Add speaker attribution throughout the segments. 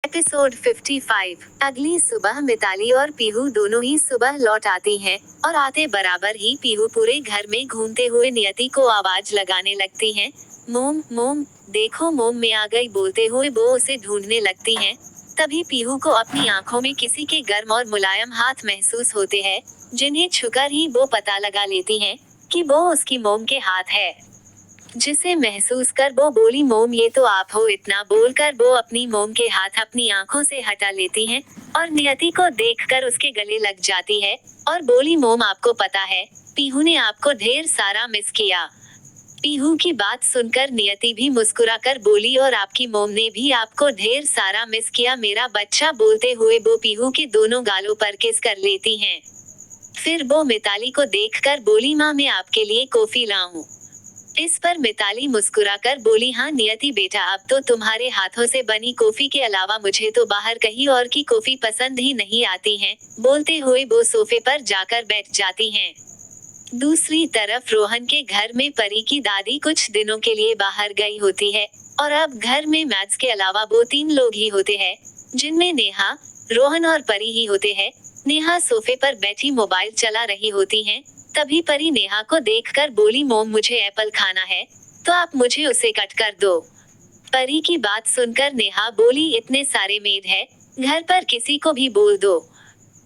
Speaker 1: Episode 55। अगली सुबह मिताली और पीहू दोनों ही सुबह लौट आती हैं, और आते बराबर ही पीहू पूरे घर में घूमते हुए नियति को आवाज लगाने लगती हैं। मोम मोम, देखो मोम मैं आ गई बोलते हुए वो उसे ढूंढने लगती हैं। तभी पीहू को अपनी आंखों में किसी के गर्म और मुलायम हाथ महसूस होते हैं, जिन्हें छूकर ही वो पता लगा लेती हैं कि वो उसकी मोम के हाथ है। जिसे महसूस कर वो बोली, मोम ये तो आप हो। इतना बोलकर वो अपनी मोम के हाथ अपनी आंखों से हटा लेती हैं और नियति को देखकर उसके गले लग जाती है और बोली, मोम आपको पता है, पीहू ने आपको ढेर सारा मिस किया। पीहू की बात सुनकर नियति भी मुस्कुराकर बोली, और आपकी मोम ने भी आपको ढेर सारा मिस किया मेरा बच्चा। बोलते हुए वो पीहू के दोनों गालों पर किस कर लेती हैं। फिर वो मिताली को देखकर बोली, माँ मैं आपके लिए कॉफी लाऊं। इस पर मिताली मुस्कुराकर बोली, हाँ नियति बेटा, अब तो तुम्हारे हाथों से बनी कॉफी के अलावा मुझे तो बाहर कहीं और की कॉफी पसंद ही नहीं आती है। बोलते हुए वो सोफे पर जाकर बैठ जाती हैं। दूसरी तरफ रोहन के घर में परी की दादी कुछ दिनों के लिए बाहर गई होती है, और अब घर में मैथ्स के अलावा वो 3 लोग ही होते हैं, जिनमें नेहा, रोहन और परी ही होते हैं। नेहा सोफे पर बैठी मोबाइल चला रही होती हैं। तभी परी नेहा को देखकर बोली, मोम मुझे एप्पल खाना है, तो आप मुझे उसे कट कर दो। परी की बात सुनकर नेहा बोली, इतने सारे मेड है घर पर, किसी को भी बोल दो,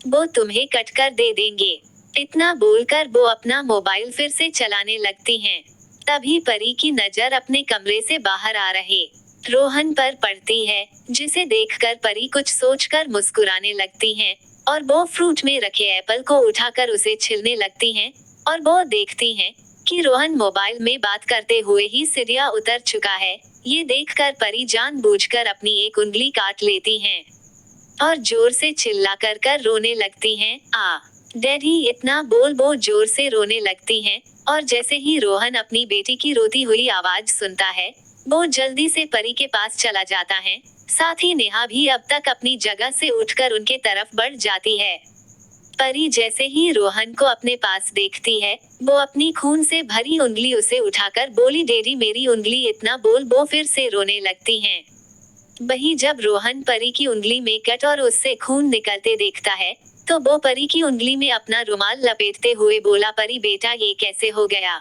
Speaker 1: वो तुम्हें कट कर दे देंगे। इतना बोलकर वो अपना मोबाइल फिर से चलाने लगती हैं। तभी परी की नजर अपने कमरे से बाहर आ रहे रोहन पर पड़ती है, जिसे देखकर परी कुछ सोचकर मुस्कुराने लगती हैं, और वो फ्रूट में रखे एप्पल को उठाकर उसे छीलने लगती हैं, और वो देखती हैं कि रोहन मोबाइल में बात करते हुए ही सीढ़ियां उतर चुका है। ये देखकर परी जानबूझकर अपनी एक उंगली काट लेती हैं और जोर से चिल्ला कर रोने लगती हैं, आ डैडी। इतना बोल वो जोर से रोने लगती हैं, और जैसे ही रोहन अपनी बेटी की रोती हुई आवाज सुनता है, वो जल्दी से परी के पास चला जाता है। साथ ही नेहा भी अब तक अपनी जगह से उठकर उनके तरफ बढ़ जाती है। परी जैसे ही रोहन को अपने पास देखती है, वो अपनी खून से भरी उंगली उसे उठाकर बोली, डैडी मेरी उंगली। इतना बोल वो फिर से रोने लगती हैं। वहीं जब रोहन परी की उंगली में कट और उससे खून निकलते देखता है, तो वो परी की उंगली में अपना रुमाल लपेटते हुए बोला, परी बेटा ये कैसे हो गया,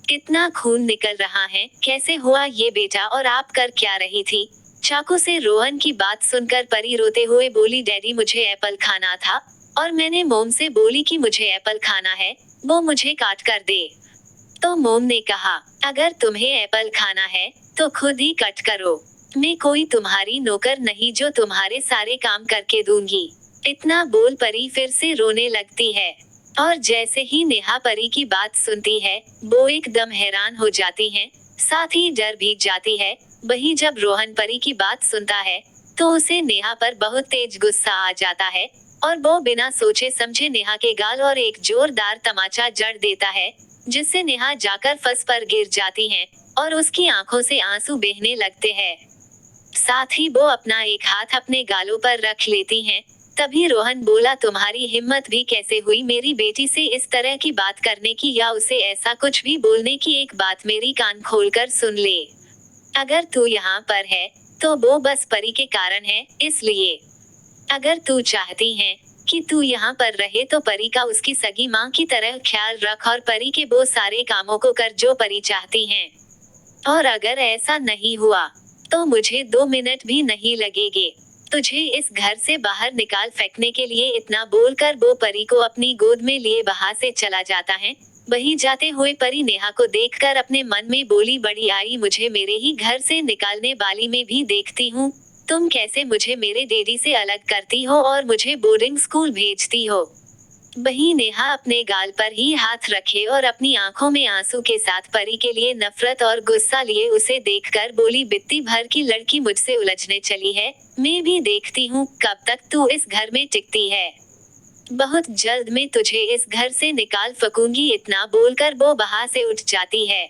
Speaker 1: कितना खून निकल रहा है, कैसे हुआ ये बेटा, और आप कर क्या रही थी। चाकू से रोहन की बात सुनकर परी रोते हुए बोली, डैडी मुझे एप्पल खाना था, और मैंने मोम से बोली कि मुझे एप्पल खाना है, वो मुझे काट कर दे। तो मोम ने कहा, अगर तुम्हें एप्पल खाना है तो खुद ही कट करो, मैं कोई तुम्हारी नौकर नहीं जो तुम्हारे सारे काम करके दूंगी। इतना बोल परी फिर से रोने लगती है, और जैसे ही नेहा परी की बात सुनती है, वो एकदम हैरान हो जाती हैं, साथ ही डर भी जाती है। वहीं जब रोहन परी की बात सुनता है, तो उसे नेहा पर बहुत तेज गुस्सा आ जाता है, और वो बिना सोचे समझे नेहा के गाल और एक जोरदार तमाचा जड़ देता है, जिससे नेहा जाकर फंस पर गिर जाती हैं, और उसकी आंखों से आंसू बहने लगते हैं। साथ ही वो अपना एक हाथ अपने गालों पर रख लेती हैं। तभी रोहन बोला, तुम्हारी हिम्मत भी कैसे हुई मेरी बेटी से इस तरह की बात करने की, या उसे ऐसा कुछ भी बोलने की। एक बात मेरी कान खोलकर सुन ले, अगर तू यहाँ पर है तो वो बस परी के कारण है, इसलिए अगर तू चाहती है कि तू यहाँ पर रहे तो परी का उसकी सगी माँ की तरह ख्याल रख, और परी के वो सारे कामों को कर जो परी चाहती हैं। और अगर ऐसा नहीं हुआ तो मुझे 2 मिनट भी नहीं लगेंगे तुझे इस घर से बाहर निकाल फेंकने के लिए। इतना बोलकर वो परी को अपनी गोद में लिए वहां से चला जाता है। वहीं जाते हुए परी नेहा को देखकर अपने मन में बोली, बड़ी आई मुझे मेरे ही घर से निकालने वाली में भी देखती हूँ, तुम कैसे मुझे मेरे डैडी से अलग करती हो और मुझे बोर्डिंग स्कूल भेजती हो। वहीं नेहा अपने गाल पर ही हाथ रखे और अपनी आंखों में आंसू के साथ परी के लिए नफरत और गुस्सा लिए उसे देखकर बोली, बित्ती भर की लड़की मुझसे उलझने चली है, मैं भी देखती हूँ कब तक तू इस घर में टिकती है, बहुत जल्द मैं तुझे इस घर से निकाल फेंकूंगी। इतना बोलकर वो वहां से उठ जाती है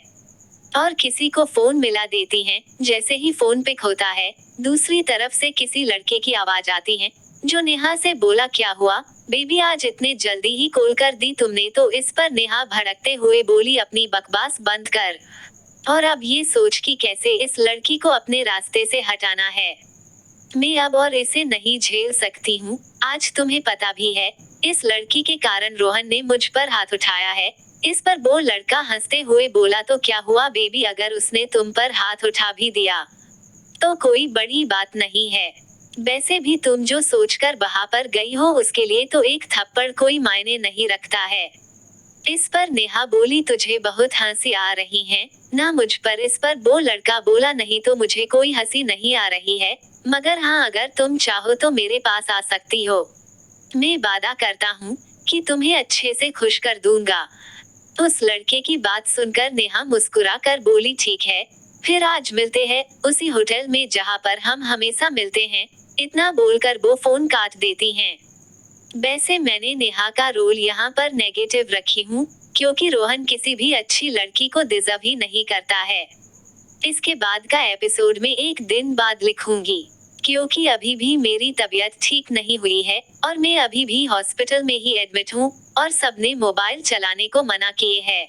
Speaker 1: और किसी को फोन मिला देती हैं। जैसे ही फोन पिक होता है, दूसरी तरफ से किसी लड़के की आवाज आती है, जो नेहा से बोला, क्या हुआ बेबी, आज इतने जल्दी ही कॉल कर दी तुमने तो। इस पर नेहा भड़कते हुए बोली, अपनी बकवास बंद कर, और अब ये सोच कि कैसे इस लड़की को अपने रास्ते से हटाना है। मैं अब और इसे नहीं झेल सकती हूँ। आज तुम्हें पता भी है, इस लड़की के कारण रोहन ने मुझ पर हाथ उठाया है। इस पर वो लड़का हंसते हुए बोला, तो क्या हुआ बेबी, अगर उसने तुम पर हाथ उठा भी दिया तो कोई बड़ी बात नहीं है। वैसे भी तुम जो सोचकर वहां पर गई हो उसके लिए तो एक थप्पड़ कोई मायने नहीं रखता है। इस पर नेहा बोली, तुझे बहुत हंसी आ रही है ना मुझ पर। इस पर वो लड़का बोला, नहीं तो मुझे कोई हंसी नहीं आ रही है, मगर हाँ अगर तुम चाहो तो मेरे पास आ सकती हो। मैं वादा करता हूँ कि तुम्हें अच्छे से खुश कर दूंगा। उस लड़के की बात सुनकर नेहा मुस्कुरा कर बोली, ठीक है, फिर आज मिलते हैं उसी होटल में जहाँ पर हम हमेशा मिलते हैं। इतना बोलकर वो फोन काट देती हैं। वैसे मैंने नेहा का रोल यहाँ पर नेगेटिव रखी हूँ, क्योंकि रोहन किसी भी अच्छी लड़की को डिजर्व ही नहीं करता है। इसके बाद का एपिसोड में एक दिन बाद लिखूंगी, क्योंकि अभी भी मेरी तबीयत ठीक नहीं हुई है और मैं अभी भी हॉस्पिटल में ही एडमिट हूँ और सबने मोबाइल चलाने को मना किए है।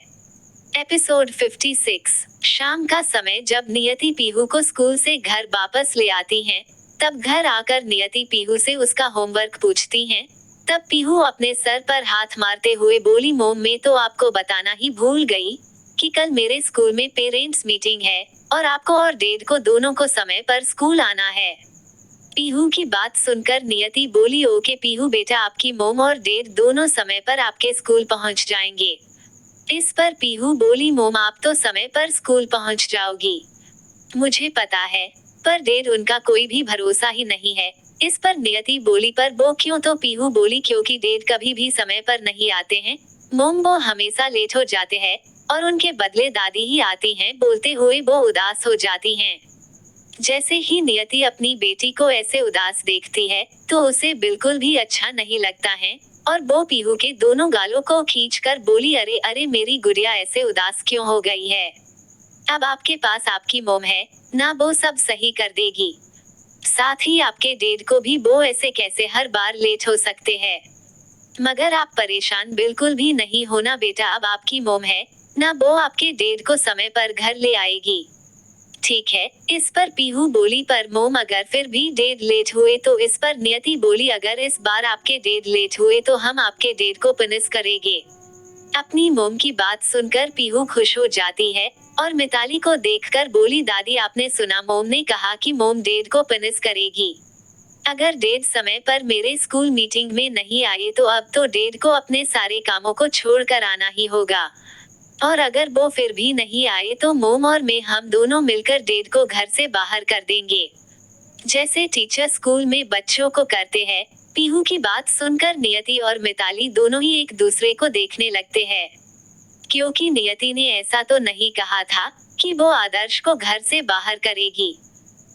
Speaker 1: एपिसोड 56। शाम का समय जब नियति पीहू को स्कूल से घर वापस ले आती हैं, तब घर आकर नियति पीहू से उसका होमवर्क पूछती हैं। तब पीहू अपने सर पर हाथ मारते हुए बोली, मोम मैं तो आपको बताना ही भूल गई कि कल मेरे स्कूल में पेरेंट्स मीटिंग है और आपको और डैड को दोनों को समय पर स्कूल आना है। पीहू की बात सुनकर नियति बोली, ओके पीहू बेटा, आपकी मोम और डैड दोनों समय पर आपके स्कूल पहुंच जाएंगे। इस पर पीहू बोली, मोम आप तो समय पर स्कूल पहुंच जाओगी, मुझे पता है, पर डैड उनका कोई भी भरोसा ही नहीं है। इस पर नियति बोली, पर वो क्यों? तो पीहू बोली, क्योंकि डैड कभी भी समय पर नहीं आते हैं मोम, वो हमेशा लेट हो जाते हैं और उनके बदले दादी ही आती हैं। बोलते हुए वो उदास हो जाती हैं। जैसे ही नियति अपनी बेटी को ऐसे उदास देखती है तो उसे बिल्कुल भी अच्छा नहीं लगता है और वो पीहू के दोनों गालों को खींचकर बोली, अरे अरे मेरी गुड़िया ऐसे उदास क्यों हो गई है? अब आपके पास आपकी मोम है ना, वो सब सही कर देगी। साथ ही आपके डैड को भी वो ऐसे कैसे हर बार लेट हो सकते हैं। मगर आप परेशान बिल्कुल भी नहीं होना बेटा, अब आपकी मोम है ना, वो आपके डैड को समय पर घर ले आएगी। ठीक है। इस पर पीहू बोली, पर मोम अगर फिर भी डैड लेट हुए तो? इस पर नियति बोली, अगर इस बार आपके डैड लेट हुए तो हम आपके डैड को पनिश करेंगे। अपनी मोम की बात सुनकर पीहू खुश हो जाती है और मिताली को देखकर बोली, दादी आपने सुना, मोम ने कहा कि मोम डैड को पनिश करेगी। अगर डैड समय पर मेरे स्कूल मीटिंग में नहीं आए तो अब तो डैड को अपने सारे कामों को छोड़कर आना ही होगा, और अगर वो फिर भी नहीं आए तो मोम और मैं हम दोनों मिलकर डैड को घर से बाहर कर देंगे, जैसे टीचर स्कूल में बच्चों को करते हैं। पीहू की बात सुनकर नियति और मिताली दोनों ही एक दूसरे को देखने लगते हैं, क्योंकि नियति ने ऐसा तो नहीं कहा था कि वो आदर्श को घर से बाहर करेगी,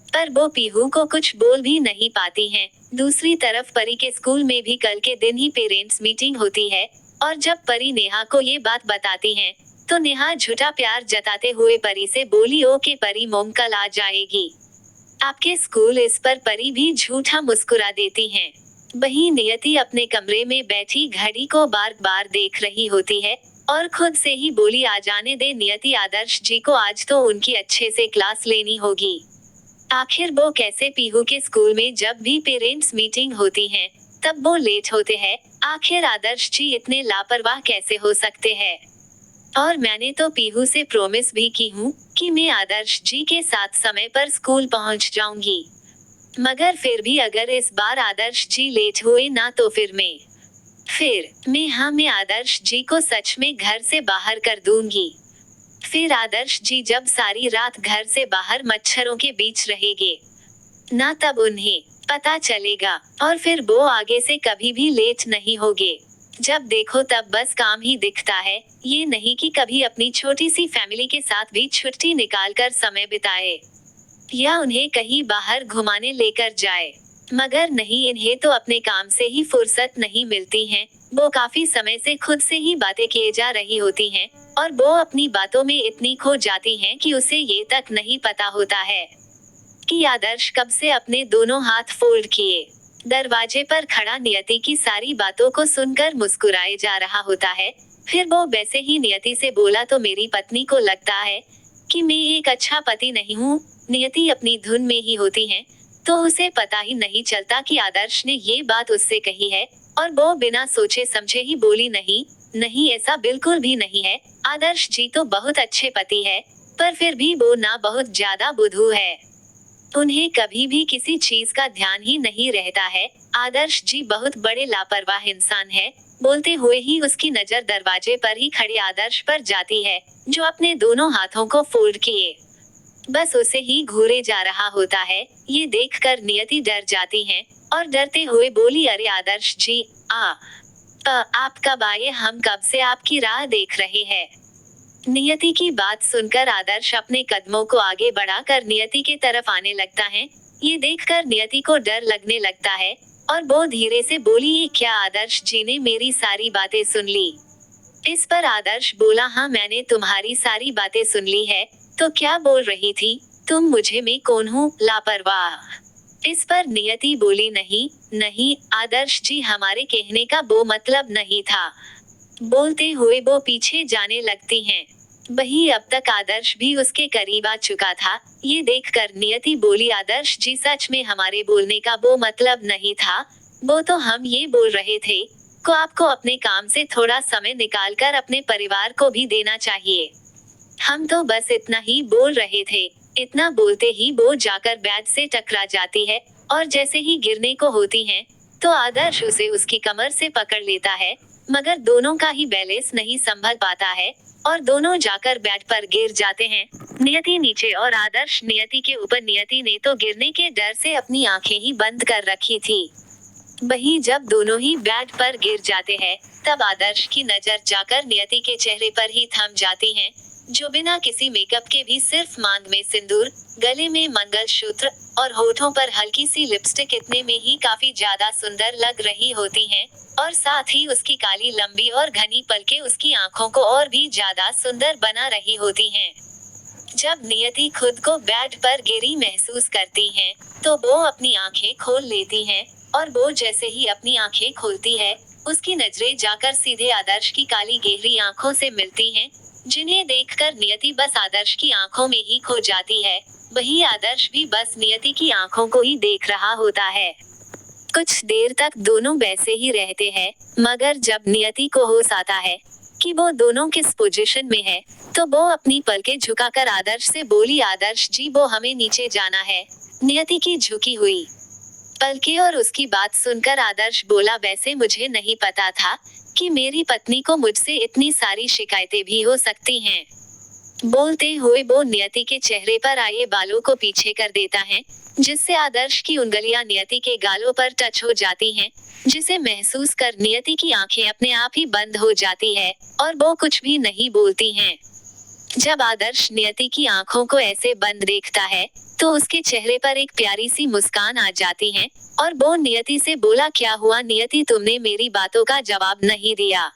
Speaker 1: पर वो पीहू को कुछ बोल भी नहीं पाती हैं। दूसरी तरफ परी के स्कूल में भी कल के दिन ही पेरेंट्स मीटिंग होती है और जब परी नेहा को ये बात बताती हैं, तो नेहा झूठा प्यार जताते हुए परी से बोली, ओके परी, मोम कल आ जाएगी आपके स्कूल। इस पर परी भी झूठा मुस्कुरा देती हैं। वहीं नियति अपने कमरे में बैठी घड़ी को बार बार देख रही होती है और खुद से ही बोली, आ जाने दे नियति, आदर्श जी को आज तो उनकी अच्छे से क्लास लेनी होगी। आखिर वो कैसे पीहू के स्कूल में जब भी पेरेंट्स मीटिंग होती है तब वो लेट होते हैं? आखिर आदर्श जी इतने लापरवाह कैसे हो सकते हैं? और मैंने तो पीहू से प्रॉमिस भी की हूँ कि मैं आदर्श जी के साथ समय पर स्कूल पहुँच जाऊंगी, मगर फिर भी अगर इस बार आदर्श जी लेट हुए ना तो फिर मैं आदर्श जी को सच में घर से बाहर कर दूंगी। फिर आदर्श जी जब सारी रात घर से बाहर मच्छरों के बीच रहेंगे ना, तब उन्हें पता चलेगा और फिर वो आगे से कभी भी लेट नहीं होगे। जब देखो तब बस काम ही दिखता है, ये नहीं कि कभी अपनी छोटी सी फैमिली के साथ भी छुट्टी निकाल कर समय बिताए या उन्हें कहीं बाहर घुमाने लेकर जाए। मगर नहीं, इन्हें तो अपने काम से ही फुर्सत नहीं मिलती है। वो काफी समय से खुद से ही बातें किए जा रही होती हैं और वो अपनी बातों में इतनी खो जाती हैं कि उसे ये तक नहीं पता होता है कि आदर्श कब से अपने दोनों हाथ फोल्ड किए दरवाजे पर खड़ा नियति की सारी बातों को सुनकर मुस्कुराए जा रहा होता है। फिर वो वैसे ही नियति से बोला, तो मेरी पत्नी को लगता है कि मैं एक अच्छा पति नहीं हूँ। नियति अपनी धुन में ही होती हैं। तो उसे पता ही नहीं चलता कि आदर्श ने ये बात उससे कही है, और वो बिना सोचे समझे ही बोली, नहीं नहीं, ऐसा बिल्कुल भी नहीं है। आदर्श जी तो बहुत अच्छे पति है, पर फिर भी वो ना बहुत ज्यादा बुद्धू है। उन्हें कभी भी किसी चीज का ध्यान ही नहीं रहता है। आदर्श जी बहुत बड़े लापरवाह इंसान है। बोलते हुए ही उसकी नजर दरवाजे पर ही खड़े आदर्श पर जाती है, जो अपने दोनों हाथों को फोल्ड किए बस उसे ही घूरे जा रहा होता है। ये देखकर नियति डर जाती है और डरते हुए बोली, अरे आदर्श जी, आप कब आए? हम कब से आपकी राह देख रहे हैं। नियति की बात सुनकर आदर्श अपने कदमों को आगे बढ़ाकर नियति के तरफ आने लगता है। ये देखकर नियति को डर लगने लगता है और वो धीरे से बोली, ये क्या आदर्श जी ने मेरी सारी बातें सुन ली? इस पर आदर्श बोला, हाँ मैंने तुम्हारी सारी बातें सुन ली है। तो क्या बोल रही थी तुम? मुझे मैं कौन हूँ, लापरवाह। इस पर नियति बोली, नहीं नहीं आदर्श जी, हमारे कहने का वो मतलब नहीं था। बोलते हुए वो पीछे जाने लगती हैं। वही अब तक आदर्श भी उसके करीब आ चुका था। ये देखकर नियति बोली, आदर्श जी सच में हमारे बोलने का वो मतलब नहीं था। वो तो हम ये बोल रहे थे को आपको अपने काम से थोड़ा समय निकालकर अपने परिवार को भी देना चाहिए। हम तो बस इतना ही बोल रहे थे। इतना बोलते ही वो जाकर बैट से टकरा जाती है और जैसे ही गिरने को होती है तो आदर्श उसे उसकी कमर से पकड़ लेता है, मगर दोनों का ही बैलेंस नहीं संभल पाता है और दोनों जाकर बैट पर गिर जाते हैं। नियति नीचे और आदर्श नियति के ऊपर। नियति ने तो गिरने के डर से अपनी आंखें ही बंद कर रखी थी। वही जब दोनों ही बैट पर गिर जाते हैं तब आदर्श की नजर जाकर नियति के चेहरे पर ही थम जाती है, जो बिना किसी मेकअप के भी सिर्फ मांग में सिंदूर, गले में मंगलसूत्र और होठों पर हल्की सी लिपस्टिक इतने में ही काफी ज्यादा सुंदर लग रही होती हैं, और साथ ही उसकी काली लंबी और घनी पलकें उसकी आंखों को और भी ज्यादा सुंदर बना रही होती हैं। जब नियति खुद को बेड पर गिरी महसूस करती हैं, तो वो अपनी आंखें खोल लेती हैं, और वो जैसे ही अपनी आंखें खोलती है, उसकी नजरें जाकर सीधे आदर्श की काली गहरी आंखों से मिलती हैं, जिन्हें देखकर नियति बस आदर्श की आंखों में ही खो जाती है। वही आदर्श भी बस नियति की आंखों को ही देख रहा होता है। कुछ देर तक दोनों वैसे ही रहते हैं, मगर जब नियति को होश आता है कि वो दोनों किस पोजीशन में है, तो वो अपनी पलकें झुकाकर आदर्श से बोली, आदर्श जी वो हमें नीचे जाना है। नियति की झुकी हुई पलकें और उसकी बात सुनकर आदर्श बोला, वैसे मुझे नहीं पता था कि मेरी पत्नी को मुझसे इतनी सारी शिकायतें भी हो सकती हैं। बोलते हुए वो नियति के चेहरे पर आए बालों को पीछे कर देता है, जिससे आदर्श की उंगलियां नियति के गालों पर टच हो जाती हैं, जिसे महसूस कर नियति की आंखें अपने आप ही बंद हो जाती है और वो कुछ भी नहीं बोलती हैं। जब आदर्श नियति की आंखों को ऐसे बंद देखता है, तो उसके चेहरे पर एक प्यारी सी मुस्कान आ जाती है और वो नियति से बोला, क्या हुआ नियति, तुमने मेरी बातों का जवाब नहीं दिया।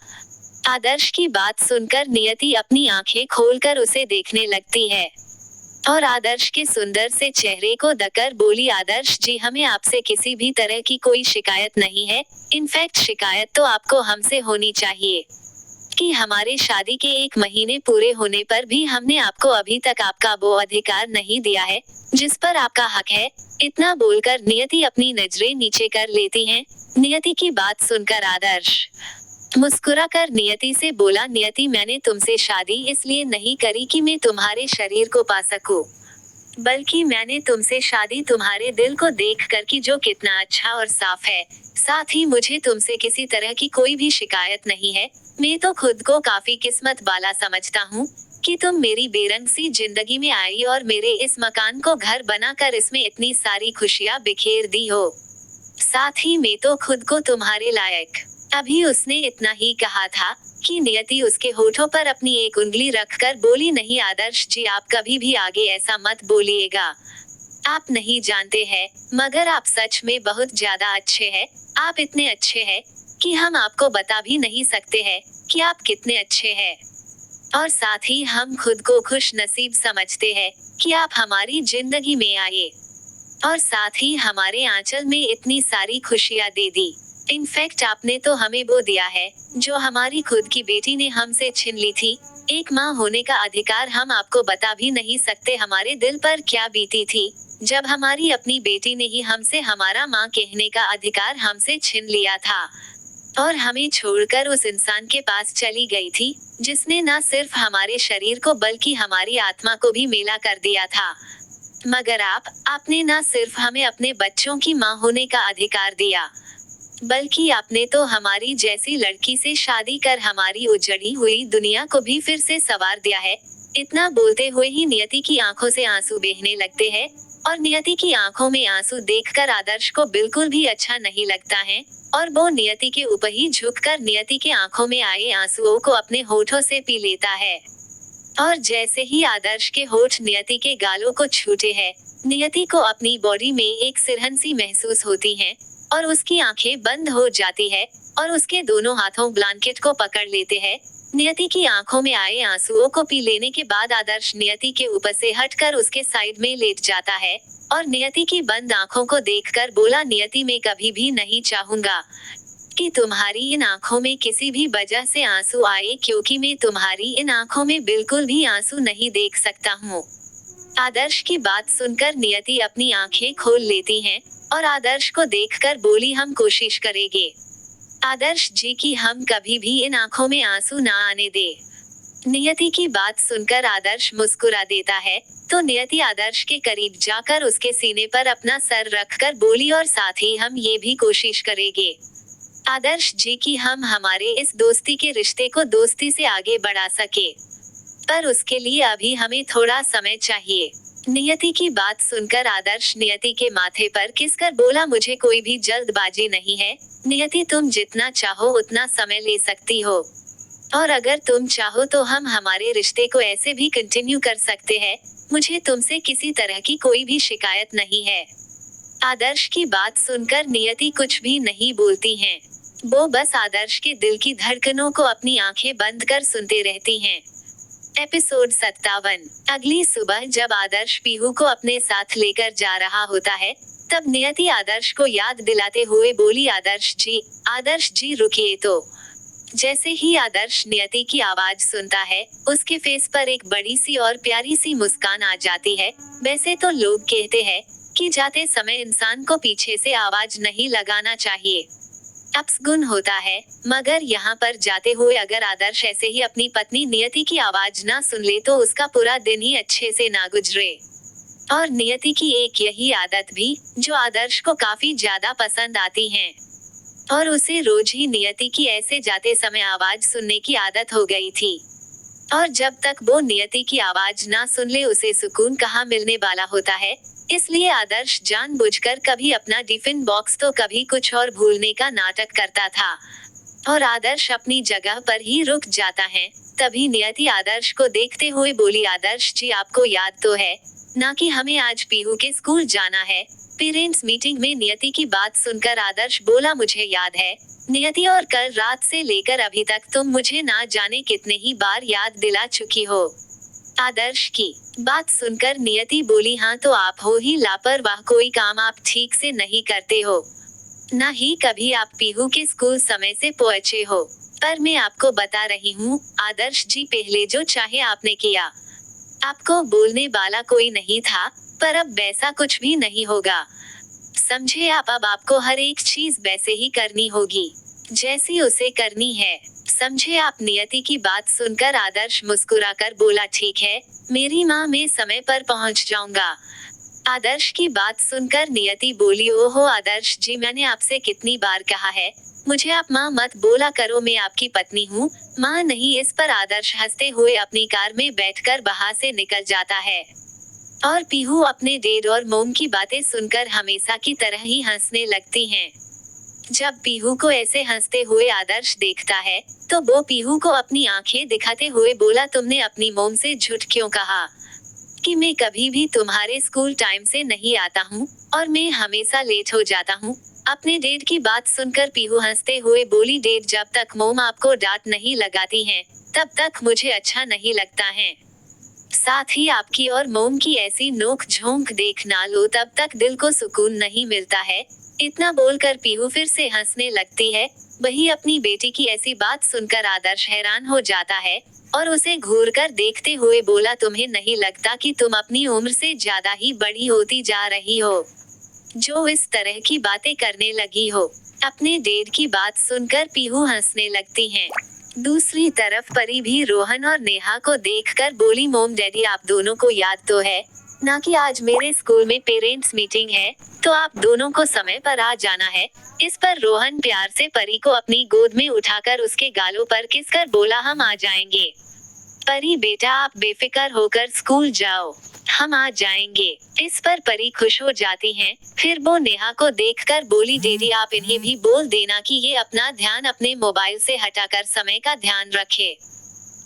Speaker 1: आदर्श की बात सुनकर नियति अपनी आंखें खोलकर उसे देखने लगती है और आदर्श के सुंदर से चेहरे को देखकर बोली, आदर्श जी हमें आपसे किसी भी तरह की कोई शिकायत नहीं है। इनफैक्ट शिकायत तो आपको हमसे होनी चाहिए कि हमारे शादी के 1 महीने पूरे होने पर भी हमने आपको अभी तक आपका वो अधिकार नहीं दिया है जिस पर आपका हक है। इतना बोलकर नियति अपनी नजरें नीचे कर लेती हैं। नियति की बात सुनकर आदर्श मुस्कुरा कर नियति से बोला, नियति मैंने तुमसे शादी इसलिए नहीं करी कि मैं तुम्हारे शरीर को पा सकूं, बल्कि मैंने तुमसे शादी तुम्हारे दिल को देख कर की, जो कितना अच्छा और साफ है। साथ ही मुझे तुमसे किसी तरह की कोई भी शिकायत नहीं है। मैं तो खुद को काफी किस्मत वाला समझता हूँ कि तुम मेरी बेरंग सी जिंदगी में आई और मेरे इस मकान को घर बनाकर इसमें इतनी सारी खुशियाँ बिखेर दी हो। साथ ही मैं तो खुद को तुम्हारे लायक। अभी उसने इतना ही कहा था कि नियति उसके होठों पर अपनी एक उंगली रखकर बोली, नहीं आदर्श जी आप कभी भी आगे ऐसा मत बोलिएगा। आप नहीं जानते हैं, मगर आप सच में बहुत ज्यादा अच्छे हैं। आप इतने अच्छे हैं कि हम आपको बता भी नहीं सकते हैं कि आप कितने अच्छे हैं। और साथ ही हम खुद को खुश नसीब समझते हैं कि आप हमारी जिंदगी में आए और साथ ही हमारे आंचल में इतनी सारी खुशियाँ दे दी। इनफैक्ट आपने तो हमें वो दिया है जो हमारी खुद की बेटी ने हमसे छीन ली थी। एक माँ होने का अधिकार हम आपको बता भी नहीं सकते हमारे दिल पर क्या बीती थी। जब हमारी अपनी बेटी ने ही हमसे हमारा माँ कहने का अधिकार हमसे छीन लिया था और हमें छोड़कर उस इंसान के पास चली गई थी, जिसने न सिर्फ हमारे शरीर को बल्कि हमारी आत्मा को भी मेला कर दिया था। मगर आपने न सिर्फ हमें अपने बच्चों की माँ होने का अधिकार दिया, बल्कि आपने तो हमारी जैसी लड़की से शादी कर हमारी उजड़ी हुई दुनिया को भी फिर से संवार दिया है। इतना बोलते हुए ही नियति की आंखों से आंसू बहने लगते हैं और नियति की आंखों में आंसू देखकर आदर्श को बिल्कुल भी अच्छा नहीं लगता है और वो नियति के ऊपर ही झुककर नियति के आंखों में आए आंसुओं को अपने होठों से पी लेता है। और जैसे ही आदर्श के होठ नियति के गालों को छूते हैं, नियति को अपनी बॉडी में एक सिरहन सी महसूस होती है और उसकी आंखें बंद हो जाती है और उसके दोनों हाथों ब्लैंकेट को पकड़ लेते हैं। नियति की आंखों में आए आंसुओं को पी लेने के बाद आदर्श नियति के ऊपर से हटकर उसके साइड में लेट जाता है और नियति की बंद आंखों को देखकर बोला, नियति मैं कभी भी नहीं चाहूंगा कि तुम्हारी इन आंखों में किसी भी वजह से आंसू आए, क्योंकि मैं तुम्हारी इन आंखों में बिल्कुल भी आंसू नहीं देख सकता हूँ। आदर्श की बात सुनकर नियति अपनी आंखें खोल लेती हैं और आदर्श को देखकर बोली, हम कोशिश करेंगे आदर्श जी कि हम कभी भी इन आंखों में आंसू ना आने दे। नियति की बात सुनकर आदर्श मुस्कुरा देता है तो नियति आदर्श के करीब जाकर उसके सीने पर अपना सर रखकर बोली, और साथ ही हम ये भी कोशिश करेंगे आदर्श जी कि हम हमारे इस दोस्ती के रिश्ते को दोस्ती से आगे बढ़ा सके, पर उसके लिए अभी हमें थोड़ा समय चाहिए। नियति की बात सुनकर आदर्श नियति के माथे पर किसकर बोला, मुझे कोई भी जल्दबाजी नहीं है नियति, तुम जितना चाहो उतना समय ले सकती हो और अगर तुम चाहो तो हम हमारे रिश्ते को ऐसे भी कंटिन्यू कर सकते हैं। मुझे तुमसे किसी तरह की कोई भी शिकायत नहीं है। आदर्श की बात सुनकर नियति कुछ भी नहीं बोलती हैं। वो बस आदर्श के दिल की धड़कनों को अपनी आंखें बंद कर सुनते रहती हैं। एपिसोड 57। अगली सुबह जब आदर्श पीहू को अपने साथ लेकर जा रहा होता है, तब नियति आदर्श को याद दिलाते हुए बोली, आदर्श जी रुकिए। तो जैसे ही आदर्श नियति की आवाज सुनता है, उसके फेस पर एक बड़ी सी और प्यारी सी मुस्कान आ जाती है। वैसे तो लोग कहते हैं कि जाते समय इंसान को पीछे से आवाज नहीं लगाना चाहिए, अपशगुन होता है, मगर यहाँ पर जाते हुए अगर आदर्श ऐसे ही अपनी पत्नी नियति की आवाज ना सुन ले तो उसका पूरा दिन ही अच्छे से ना गुजरे। और नियति की एक यही आदत भी, जो आदर्श को काफी ज्यादा पसंद आती है, और उसे रोज ही नियति की ऐसे जाते समय आवाज सुनने की आदत हो गई थी। और जब तक वो नियति की आवाज ना सुन ले उसे सुकून कहाँ मिलने वाला होता है। इसलिए आदर्श जानबूझकर कभी अपना टिफिन बॉक्स तो कभी कुछ और भूलने का नाटक करता था और आदर्श अपनी जगह पर ही रुक जाता है। तभी नियति आदर्श को देखते हुए बोली, आदर्श जी आपको याद तो है ना कि हमें आज पीहू के स्कूल जाना है। पेरेंट्स मीटिंग में नियति की बात सुनकर आदर्श बोला, मुझे याद है नियति, और कल रात से लेकर अभी तक तुम मुझे ना जाने कितने ही बार याद दिला चुकी हो। आदर्श की बात सुनकर नियति बोली, हाँ तो आप हो ही लापरवाह, कोई काम आप ठीक से नहीं करते हो, ना ही कभी आप पीहू के स्कूल समय से पहुंचे हो। पर मैं आपको बता रही हूँ आदर्श जी, पहले जो चाहे आपने किया, आपको बोलने वाला कोई नहीं था, पर अब वैसा कुछ भी नहीं होगा, समझे आप। अब आपको हर एक चीज वैसे ही करनी होगी जैसी उसे करनी है, समझे आप। नियति की बात सुनकर आदर्श मुस्कुराकर बोला, ठीक है मेरी माँ, मैं समय पर पहुँच जाऊंगा। आदर्श की बात सुनकर नियति बोली, ओहो आदर्श जी, मैंने आपसे कितनी बार कहा है मुझे आप माँ मत बोला करो, मैं आपकी पत्नी हूँ, माँ नहीं। इस पर आदर्श हंसते हुए अपनी कार में बैठकर वहाँ से निकल जाता है और पीहू अपने डैड और मोम की बातें सुनकर हमेशा की तरह ही हंसने लगती हैं। जब पीहू को ऐसे हंसते हुए आदर्श देखता है तो वो पीहू को अपनी आंखें दिखाते हुए बोला, तुमने अपनी मोम से झूठ क्यों कहा कि मैं कभी भी तुम्हारे स्कूल टाइम से नहीं आता हूँ और मैं हमेशा लेट हो जाता हूँ। अपने डैड की बात सुनकर पीहू हंसते हुए बोली, डैड जब तक मोम आपको डांट नहीं लगाती हैं तब तक मुझे अच्छा नहीं लगता है, साथ ही आपकी और मोम की ऐसी नोक झोंक देख ना लो तब तक दिल को सुकून नहीं मिलता है। इतना बोलकर पीहू फिर से हंसने लगती है। वही अपनी बेटी की ऐसी बात सुनकर आदर्श हैरान हो जाता है और उसे घूर कर देखते हुए बोला, तुम्हें नहीं लगता कि तुम अपनी उम्र से ज्यादा ही बड़ी होती जा रही हो, जो इस तरह की बातें करने लगी हो। अपने डेड की बात सुनकर पीहू हंसने लगती हैं। दूसरी तरफ परी भी रोहन और नेहा को देखकर बोली, मोम डैडी आप दोनों को याद तो है ना कि आज मेरे स्कूल में पेरेंट्स मीटिंग है, तो आप दोनों को समय पर आ जाना है। इस पर रोहन प्यार से परी को अपनी गोद में उठाकर उसके गालों पर किस कर बोला, हम आ जाएंगे परी बेटा, आप बेफिक्र होकर स्कूल जाओ, हम आ जाएंगे। इस पर परी खुश हो जाती हैं। फिर वो नेहा को देखकर बोली, दीदी आप इन्हें भी बोल देना कि ये अपना ध्यान अपने मोबाइल से हटाकर समय का ध्यान रखे,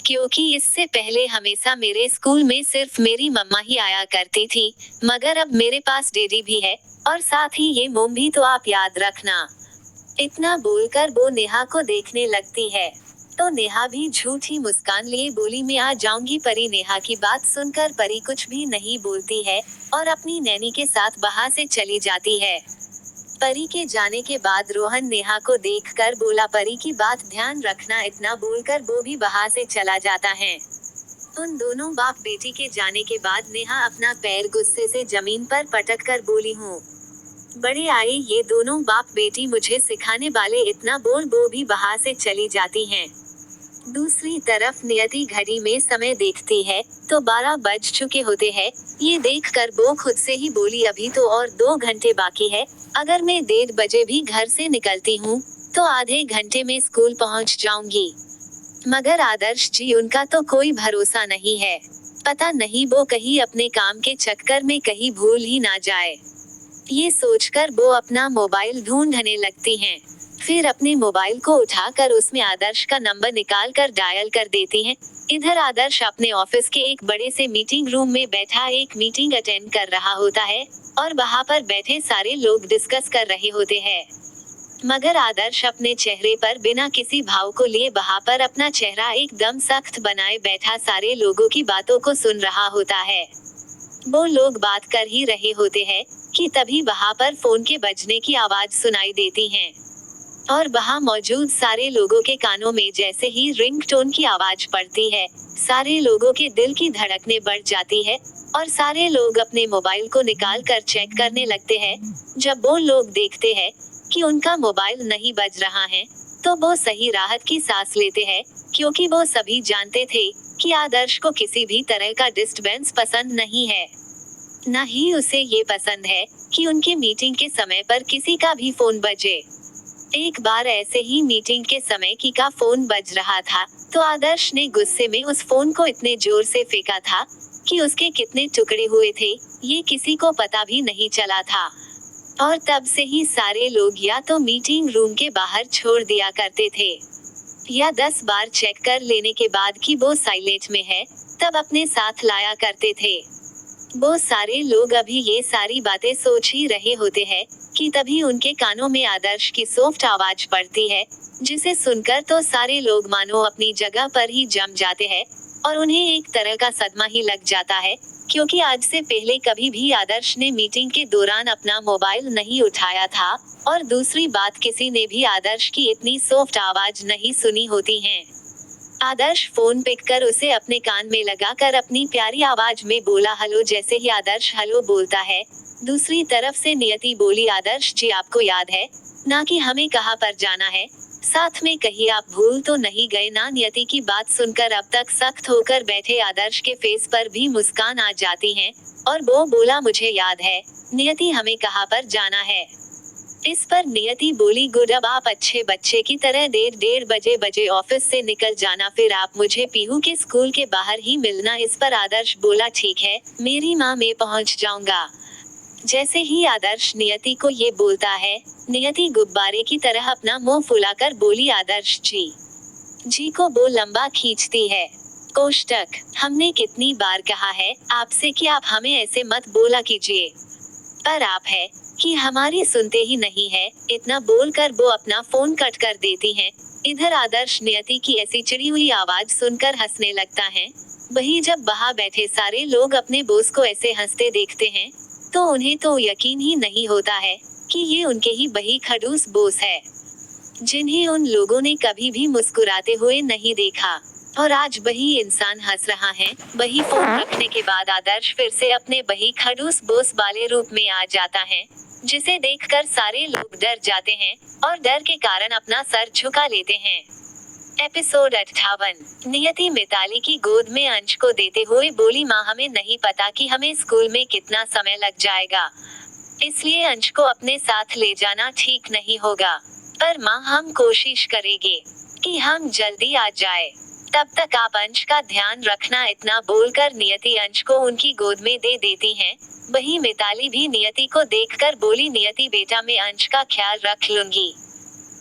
Speaker 1: क्योंकि इससे पहले हमेशा मेरे स्कूल में सिर्फ मेरी मम्मा ही आया करती थी, मगर अब मेरे पास डैडी भी है और साथ ही ये मोम भी, तो आप याद रखना। इतना बोलकर वो नेहा को देखने लगती है तो नेहा भी झूठी मुस्कान लिए बोली, मैं आ जाऊंगी परी। नेहा की बात सुनकर परी कुछ भी नहीं बोलती है और अपनी नैनी के साथ वहां से चली जाती है। परी के जाने के बाद रोहन नेहा को देखकर बोला, परी की बात ध्यान रखना। इतना बोलकर वो भी वहां से चला जाता है। उन दोनों बाप बेटी के जाने के बाद नेहा अपना पैर गुस्से से जमीन पर पटक कर बोली, हूँ बड़े आए ये दोनों बाप बेटी मुझे सिखाने वाले। इतना बोल वो भी वहां से चली जाती हैं। दूसरी तरफ नियति घड़ी में समय देखती है तो 12 बज चुके होते हैं। ये देखकर वो खुद से ही बोली, अभी तो और 2 घंटे बाकी है। अगर मैं 1:30 बजे भी घर से निकलती हूँ तो आधे घंटे में स्कूल पहुँच जाऊंगी। मगर आदर्श जी, उनका तो कोई भरोसा नहीं है। पता नहीं वो कहीं अपने काम के चक्कर में कहीं भूल ही ना जाए। ये सोचकर वो अपना मोबाइल ढूंढने लगती हैं। फिर अपने मोबाइल को उठाकर उसमें आदर्श का नंबर निकाल कर डायल कर देती हैं। इधर आदर्श अपने ऑफिस के एक बड़े से मीटिंग रूम में बैठा एक मीटिंग अटेंड कर रहा होता है और वहां पर बैठे सारे लोग डिस्कस कर रहे होते हैं। मगर आदर्श अपने चेहरे पर बिना किसी भाव को लिए वहां पर अपना चेहरा एकदम सख्त बनाए बैठा सारे लोगों की बातों को सुन रहा होता है। वो लोग बात कर ही रहे होते हैं कि तभी वहां पर फोन के बजने की आवाज सुनाई देती है और वहां मौजूद सारे लोगों के कानों में जैसे ही रिंगटोन की आवाज पड़ती है, सारे लोगों के दिल की धड़कनें बढ़ जाती है और सारे लोग अपने मोबाइल को निकाल कर चेक करने लगते हैं। जब वो लोग देखते हैं कि उनका मोबाइल नहीं बज रहा है तो वो सही राहत की सांस लेते हैं, क्योंकि वो सभी जानते थे कि आदर्श को किसी भी तरह का डिस्टर्बेंस पसंद नहीं है। न ही उसे ये पसंद है कि उनके मीटिंग के समय पर किसी का भी फोन बजे। एक बार ऐसे ही मीटिंग के समय की का फोन बज रहा था तो आदर्श ने गुस्से में उस फोन को इतने जोर से फेंका था कि उसके कितने टुकड़े हुए थे ये किसी को पता भी नहीं चला था। और तब से ही सारे लोग या तो मीटिंग रूम के बाहर छोड़ दिया करते थे या 10 बार चेक कर लेने के बाद कि वो साइलेंट में है तब अपने साथ लाया करते थे। वो सारे लोग अभी ये सारी बातें सोच ही रहे होते हैं कि तभी उनके कानों में आदर्श की सॉफ्ट आवाज पड़ती है, जिसे सुनकर तो सारे लोग मानो अपनी जगह पर ही जम जाते हैं और उन्हें एक तरह का सदमा ही लग जाता है, क्योंकि आज से पहले कभी भी आदर्श ने मीटिंग के दौरान अपना मोबाइल नहीं उठाया था और दूसरी बात, किसी ने भी आदर्श की इतनी सॉफ्ट आवाज नहीं सुनी होती है। आदर्श फोन पिक कर उसे अपने कान में लगाकर अपनी प्यारी आवाज में बोला, हेलो। जैसे ही आदर्श हेलो बोलता है, दूसरी तरफ से नियति बोली, आदर्श जी आपको याद है ना कि हमें कहाँ पर जाना है? साथ में कहीं आप भूल तो नहीं गए ना? नियति की बात सुनकर अब तक सख्त होकर बैठे आदर्श के फेस पर भी मुस्कान आ जाती है और वो बोला, मुझे याद है नियति, हमें कहाँ पर जाना है? इस पर नियति बोली, गुड, अब आप अच्छे बच्चे की तरह 1:30 बजे ऑफिस से निकल जाना, फिर आप मुझे पीहू के स्कूल के बाहर ही मिलना। इस पर आदर्श बोला, ठीक है मेरी माँ, मैं पहुँच जाऊंगा। जैसे ही आदर्श नियति को ये बोलता है, नियति गुब्बारे की तरह अपना मुंह फुलाकर बोली, आदर्श जी को वो लंबा खींचती है। कोष्टक, हमने कितनी बार कहा है आपसे कि आप हमें ऐसे मत बोला कीजिए, पर आप है कि हमारी सुनते ही नहीं है। इतना बोलकर वो अपना फोन कट कर देती हैं। इधर आदर्श नियति की ऐसी चिड़ी हुई आवाज सुनकर हंसने लगता है। वहीं जब वहां बैठे सारे लोग अपने बॉस को ऐसे हंसते देखते हैं तो उन्हें तो यकीन ही नहीं होता है कि ये उनके ही बही खड़ूस बोस है, जिन्हें उन लोगों ने कभी भी मुस्कुराते हुए नहीं देखा। और आज वही इंसान हंस रहा है। वही फोन रखने के बाद आदर्श फिर से अपने बही खड़ूस बोस वाले रूप में आ जाता है, जिसे देखकर सारे लोग डर जाते हैं और डर के कारण अपना सर झुका लेते हैं। एपिसोड 58। नियति मिताली की गोद में अंश को देते हुए बोली, माँ हमें नहीं पता कि हमें स्कूल में कितना समय लग जाएगा, इसलिए अंश को अपने साथ ले जाना ठीक नहीं होगा। पर माँ हम कोशिश करेंगे कि हम जल्दी आ जाए, तब तक आप अंश का ध्यान रखना। इतना बोलकर नियति अंश को उनकी गोद में दे देती हैं। वहीं मिताली भी नियति को देखकर बोली, नियति बेटा मैं अंश का ख्याल रख लूंगी,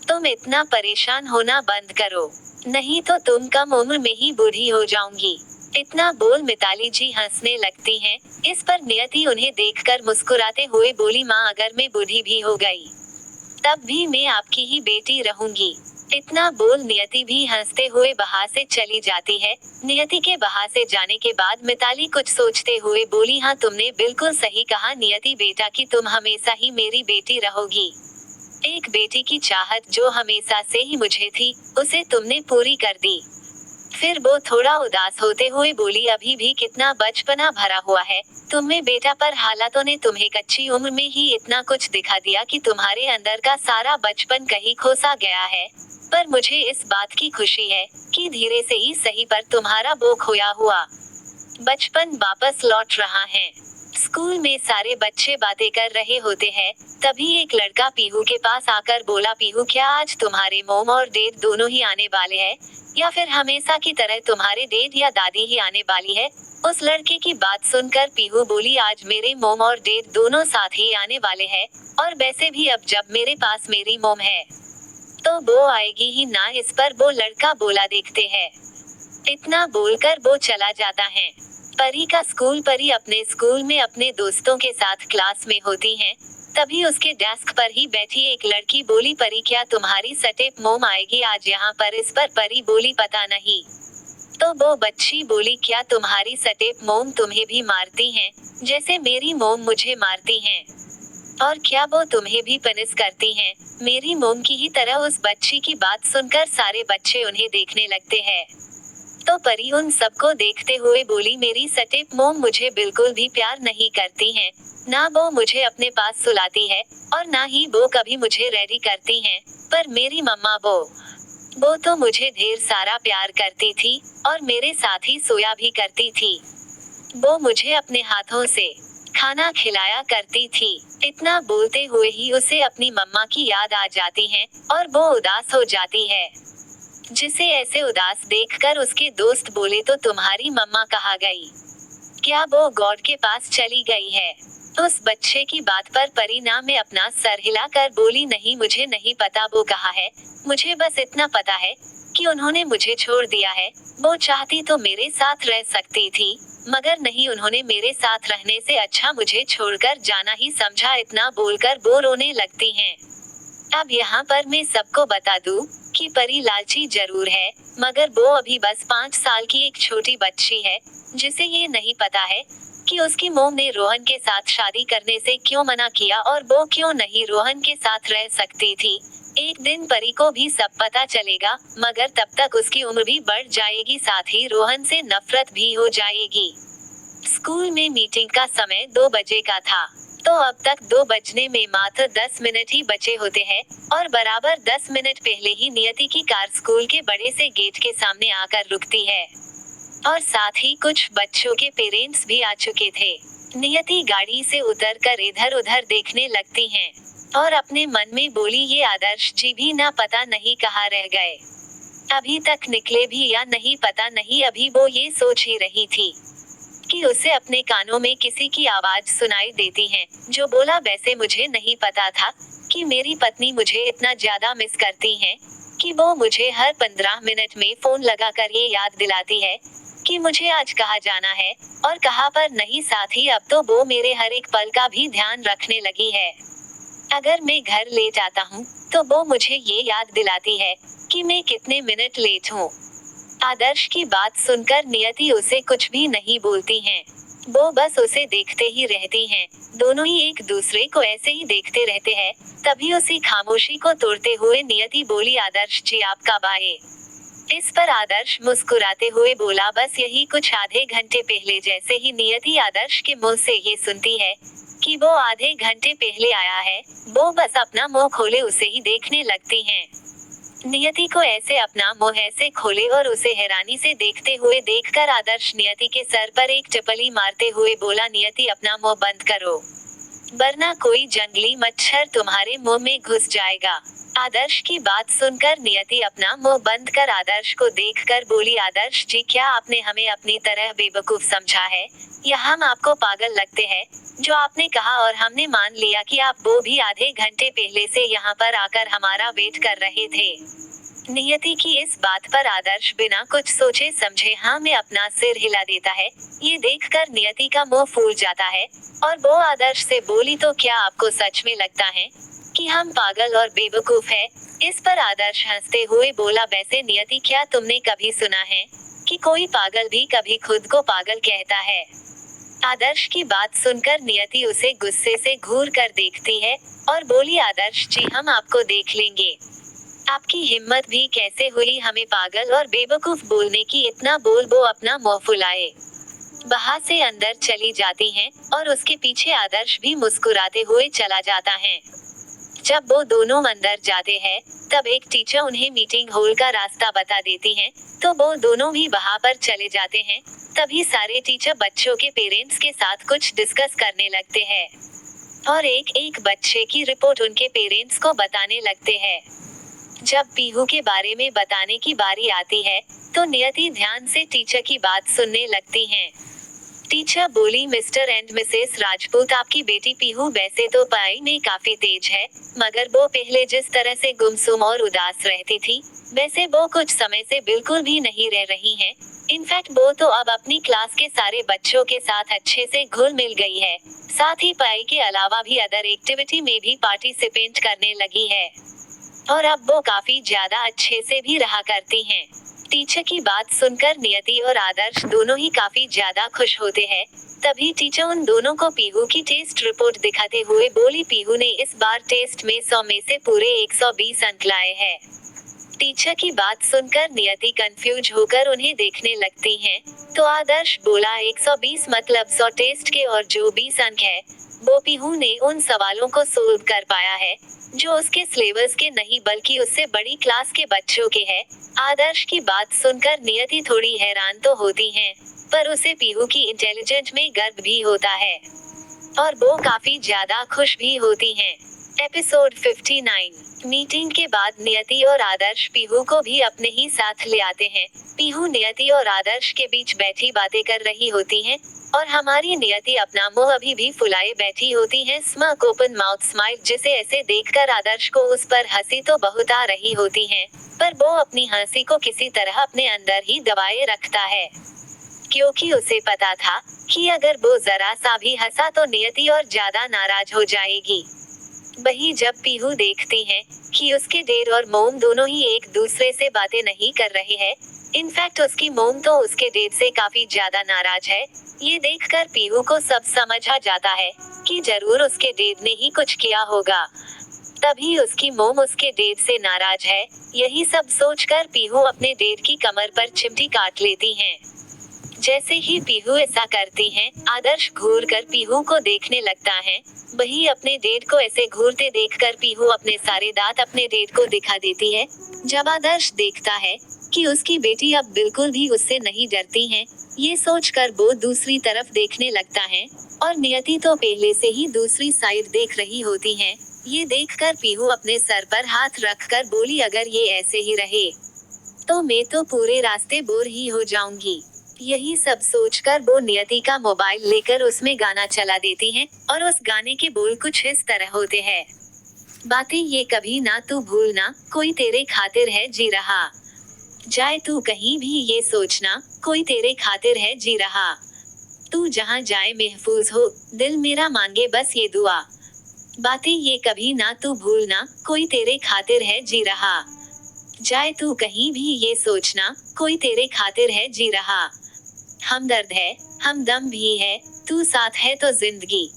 Speaker 1: तुम इतना परेशान होना बंद करो, नहीं तो तुम कम उम्र में ही बूढ़ी हो जाऊंगी। इतना बोल मिताली जी हंसने लगती हैं। इस पर नियति उन्हें देखकर मुस्कुराते हुए बोली, माँ अगर मैं बूढ़ी भी हो गई तब भी मैं आपकी ही बेटी रहूंगी। इतना बोल नियति भी हंसते हुए वहां से चली जाती है। नियति के वहां से जाने के बाद मिताली कुछ सोचते हुए बोली, हाँ तुमने बिल्कुल सही कहा नियति बेटा कि तुम हमेशा ही मेरी बेटी रहोगी। एक बेटी की चाहत जो हमेशा से ही मुझे थी, उसे तुमने पूरी कर दी। फिर वो थोड़ा उदास होते हुए बोली, अभी भी कितना बचपना भरा हुआ है तुम में बेटा, पर हालातों ने तुम्हें कच्ची उम्र में ही इतना कुछ दिखा दिया कि तुम्हारे अंदर का सारा बचपन कहीं खोसा गया है। पर मुझे इस बात की खुशी है कि धीरे से ही सही पर तुम्हारा वो खोया हुआ बचपन वापस लौट रहा है। स्कूल में सारे बच्चे बातें कर रहे होते हैं, तभी एक लड़का पीहू के पास आकर बोला, पीहू क्या आज तुम्हारे मोम और डैड दोनों ही आने वाले हैं, या फिर हमेशा की तरह तुम्हारे डैड या दादी ही आने वाली है? उस लड़के की बात सुनकर पीहू बोली, आज मेरे मोम और डैड दोनों साथ ही आने वाले हैं, और वैसे भी अब जब मेरे पास मेरी मोम है तो वो आएगी ही ना। इस पर वो लड़का बोला, देखते हैं। इतना बोलकर वो चला जाता है। परी का स्कूल। परी अपने स्कूल में अपने दोस्तों के साथ क्लास में होती हैं। तभी उसके डेस्क पर ही बैठी एक लड़की बोली, परी क्या तुम्हारी सटेप मोम आएगी आज यहाँ पर? इस पर परी बोली, पता नहीं। तो वो बच्ची बोली, क्या तुम्हारी सटेप मोम तुम्हें भी मारती हैं, जैसे मेरी मोम मुझे मारती हैं? और क्या वो तुम्हें भी पनिश करती हैं, मेरी मोम की ही तरह? उस बच्ची की बात सुनकर सारे बच्चे उन्हें देखने लगते हैं। तो परी उन सबको देखते हुए बोली, मेरी सटेप मोम मुझे बिल्कुल भी प्यार नहीं करती हैं, ना वो मुझे अपने पास सुलाती है और ना ही वो कभी मुझे रेडी करती हैं। पर मेरी मम्मा वो तो मुझे ढेर सारा प्यार करती थी और मेरे साथ ही सोया भी करती थी। वो मुझे अपने हाथों से खाना खिलाया करती थी। इतना बोलते हुए ही उसे अपनी मम्मा की याद आ जाती है और वो उदास हो जाती है। जिसे ऐसे उदास देखकर उसके दोस्त बोले, तो तुम्हारी मम्मा कहाँ गई? क्या वो गॉड के पास चली गई है? उस बच्चे की बात पर परिणाम में अपना सर हिलाकर बोली, नहीं मुझे नहीं पता वो कहाँ है, मुझे बस इतना पता है कि उन्होंने मुझे छोड़ दिया है। वो चाहती तो मेरे साथ रह सकती थी, मगर नहीं, उन्होंने मेरे साथ रहने से अच्छा मुझे छोड़कर जाना ही समझा। इतना बोलकर वो रोने लगती हैं। अब यहाँ पर मैं सबको बता दूं कि परी लालची जरूर है, मगर वो अभी बस 5 साल की एक छोटी बच्ची है, जिसे ये नहीं पता है कि उसकी मोम ने रोहन के साथ शादी करने से क्यों मना किया और वो क्यों नहीं रोहन के साथ रह सकती थी। एक दिन परी को भी सब पता चलेगा, मगर तब तक उसकी उम्र भी बढ़ जाएगी, साथ ही रोहन से नफरत भी हो जाएगी। स्कूल में मीटिंग का समय 2 बजे का था, तो अब तक 2 बजने में मात्र 10 मिनट ही बचे होते हैं और बराबर 10 मिनट पहले ही नियति की कार स्कूल के बड़े से गेट के सामने आकर रुकती है और साथ ही कुछ बच्चों के पेरेंट्स भी आ चुके थे। नियति गाड़ी से उतरकर इधर उधर देखने लगती हैं और अपने मन में बोली, ये आदर्श जी भी ना पता नहीं कहाँ रह गए, अभी तक निकले भी या नहीं पता नहीं। अभी वो ये सोच ही रही थी कि उसे अपने कानों में किसी की आवाज सुनाई देती है, जो बोला, वैसे मुझे नहीं पता था कि मेरी पत्नी मुझे इतना ज्यादा मिस करती हैं कि वो मुझे हर 15 मिनट में फोन लगाकर ये याद दिलाती है कि मुझे आज कहाँ जाना है और कहाँ पर नहीं। साथ ही अब तो वो मेरे हर एक पल का भी ध्यान रखने लगी है। अगर मैं घर ले जाता हूँ तो वो मुझे ये याद दिलाती है कि मैं कितने मिनट लेट हूँ। आदर्श की बात सुनकर नियति उसे कुछ भी नहीं बोलती हैं। वो बस उसे देखते ही रहती हैं। दोनों ही एक दूसरे को ऐसे ही देखते रहते हैं। तभी उसी खामोशी को तोड़ते हुए नियति बोली, आदर्श जी आप कब आए? इस पर आदर्श मुस्कुराते हुए बोला, बस यही कुछ आधे घंटे पहले। जैसे ही नियति आदर्श के मुंह से ये सुनती है कि वो आधे घंटे पहले आया है, वो बस अपना मुंह खोले उसे ही देखने लगती हैं। नियति को ऐसे अपना मुंह ऐसे खोले और उसे हैरानी से देखते हुए देखकर आदर्श नियति के सर पर एक चपली मारते हुए बोला, नियति अपना मुंह बंद करो, वरना कोई जंगली मच्छर तुम्हारे मुंह में घुस जाएगा। आदर्श की बात सुनकर नियति अपना मुंह बंद कर आदर्श को देखकर बोली, आदर्श जी क्या आपने हमें अपनी तरह बेवकूफ समझा है, या हम आपको पागल लगते हैं? जो आपने कहा और हमने मान लिया कि आप वो भी आधे घंटे पहले से यहाँ पर आकर हमारा वेट कर रहे थे। नियति की इस बात पर आदर्श बिना कुछ सोचे समझे हाँ में अपना सिर हिला देता है। ये देखकर नियति का मुंह फूल जाता है और वो आदर्श से बोली, तो क्या आपको सच में लगता है कि हम पागल और बेवकूफ है? इस पर आदर्श हंसते हुए बोला, वैसे नियति क्या तुमने कभी सुना है कि कोई पागल भी कभी खुद को पागल कहता है? आदर्श की बात सुनकर नियति उसे गुस्से से घूर कर देखती है और बोली, आदर्श जी हम आपको देख लेंगे। आपकी हिम्मत भी कैसे हुई हमें पागल और बेवकूफ बोलने की? इतना बोल वो अपना मुंह फुलाए बाहर से अंदर चली जाती हैं और उसके पीछे आदर्श भी मुस्कुराते हुए चला जाता है। जब वो दोनों अंदर जाते हैं तब एक टीचर उन्हें मीटिंग हॉल का रास्ता बता देती हैं, तो वो दोनों भी वहां पर चले जाते हैं। तभी सारे टीचर बच्चों के पेरेंट्स के साथ कुछ डिस्कस करने लगते हैं और एक एक बच्चे की रिपोर्ट उनके पेरेंट्स को बताने लगते हैं। जब पीहू के बारे में बताने की बारी आती है तो नियति ध्यान से टीचर की बात सुनने लगती हैं। टीचर बोली, मिस्टर एंड मिसेस राजपूत आपकी बेटी पीहू वैसे तो पढ़ाई में काफी तेज है, मगर वो पहले जिस तरह से गुमसुम और उदास रहती थी वैसे वो कुछ समय से बिल्कुल भी नहीं रह रही हैं। इनफैक्ट वो तो अब अपनी क्लास के सारे बच्चों के साथ अच्छे से घुल मिल गई है, साथ ही पढ़ाई के अलावा भी अदर एक्टिविटी में भी पार्टिसिपेट करने लगी है और अब वो काफी ज्यादा अच्छे से भी रहा करती हैं। टीचर की बात सुनकर नियति और आदर्श दोनों ही काफी ज्यादा खुश होते हैं। तभी टीचर उन दोनों को पीहू की टेस्ट रिपोर्ट दिखाते हुए बोली, पीहू ने इस बार टेस्ट में 100 में से पूरे 120 अंक लाए हैं। टीचर की बात सुनकर नियति कंफ्यूज होकर उन्हें देखने लगती हैं, तो आदर्श बोला, 120 मतलब 100 टेस्ट के और जो 20 अंक है वो पीहू ने उन सवालों को सोल्व कर पाया है जो उसके सिलेबस के नहीं बल्कि उससे बड़ी क्लास के बच्चों के हैं। आदर्श की बात सुनकर नियति थोड़ी हैरान तो होती हैं, पर उसे पीहू की इंटेलिजेंस में गर्व भी होता है और वो काफी ज्यादा खुश भी होती हैं। एपिसोड 59। मीटिंग के बाद नियति और आदर्श पीहू को भी अपने ही साथ ले आते हैं। पीहू नियति और आदर्श के बीच बैठी बातें कर रही होती हैं और हमारी नियति अपना मुंह अभी भी फुलाए बैठी होती है, स्मार्ट ओपन माउथ स्माइल, जिसे ऐसे देखकर आदर्श को उस पर हंसी तो बहुत आ रही होती है, पर वो अपनी हंसी को किसी तरह अपने अंदर ही दबाए रखता है, क्योंकि उसे पता था कि अगर वो जरा सा भी हंसा तो नियति और ज्यादा नाराज हो जाएगी। वही जब पीहू देखती है कि उसके डेड और मोम दोनों ही एक दूसरे से बातें नहीं कर रहे हैं, इनफैक्ट उसकी मोम तो उसके डेड से काफी ज्यादा नाराज है, ये देखकर पीहू को सब समझ आ जाता है कि जरूर उसके डेड ने ही कुछ किया होगा, तभी उसकी मोम उसके डेड से नाराज है। यही सब सोचकर पीहू अपने डेड की कमर पर चिमटी काट लेती हैं। जैसे ही पीहू ऐसा करती हैं, आदर्श घूर कर पीहू को देखने लगता है। वही अपने डेड को ऐसे घूरते देखकर पीहू अपने सारे दांत अपने डेड को दिखा देती है। जब आदर्श देखता है कि उसकी बेटी अब बिल्कुल भी उससे नहीं डरती है, ये सोचकर वो दूसरी तरफ देखने लगता है और नियति तो पहले से ही दूसरी साइड देख रही होती है। ये देखकर पीहू अपने सर पर हाथ रखकर बोली, अगर ये ऐसे ही रहे तो मैं तो पूरे रास्ते बोर ही हो जाऊंगी। यही सब सोचकर वो नियति का मोबाइल लेकर उसमें गाना चला देती हैं और उस गाने के बोल कुछ इस तरह होते हैं, बातें ये कभी ना तू भूलना, कोई तेरे खातिर है जी रहा, जाए तू कहीं भी ये सोचना, कोई तेरे खातिर है जी रहा, तू जहाँ जाए महफूज हो, दिल मेरा मांगे बस ये दुआ, बातें ये कभी ना तू भूलना, कोई तेरे खातिर है जी रहा, जाए तू कहीं भी ये सोचना, कोई तेरे खातिर है जी रहा, हमदर्द है, हमदम भी है, तू साथ है तो जिंदगी,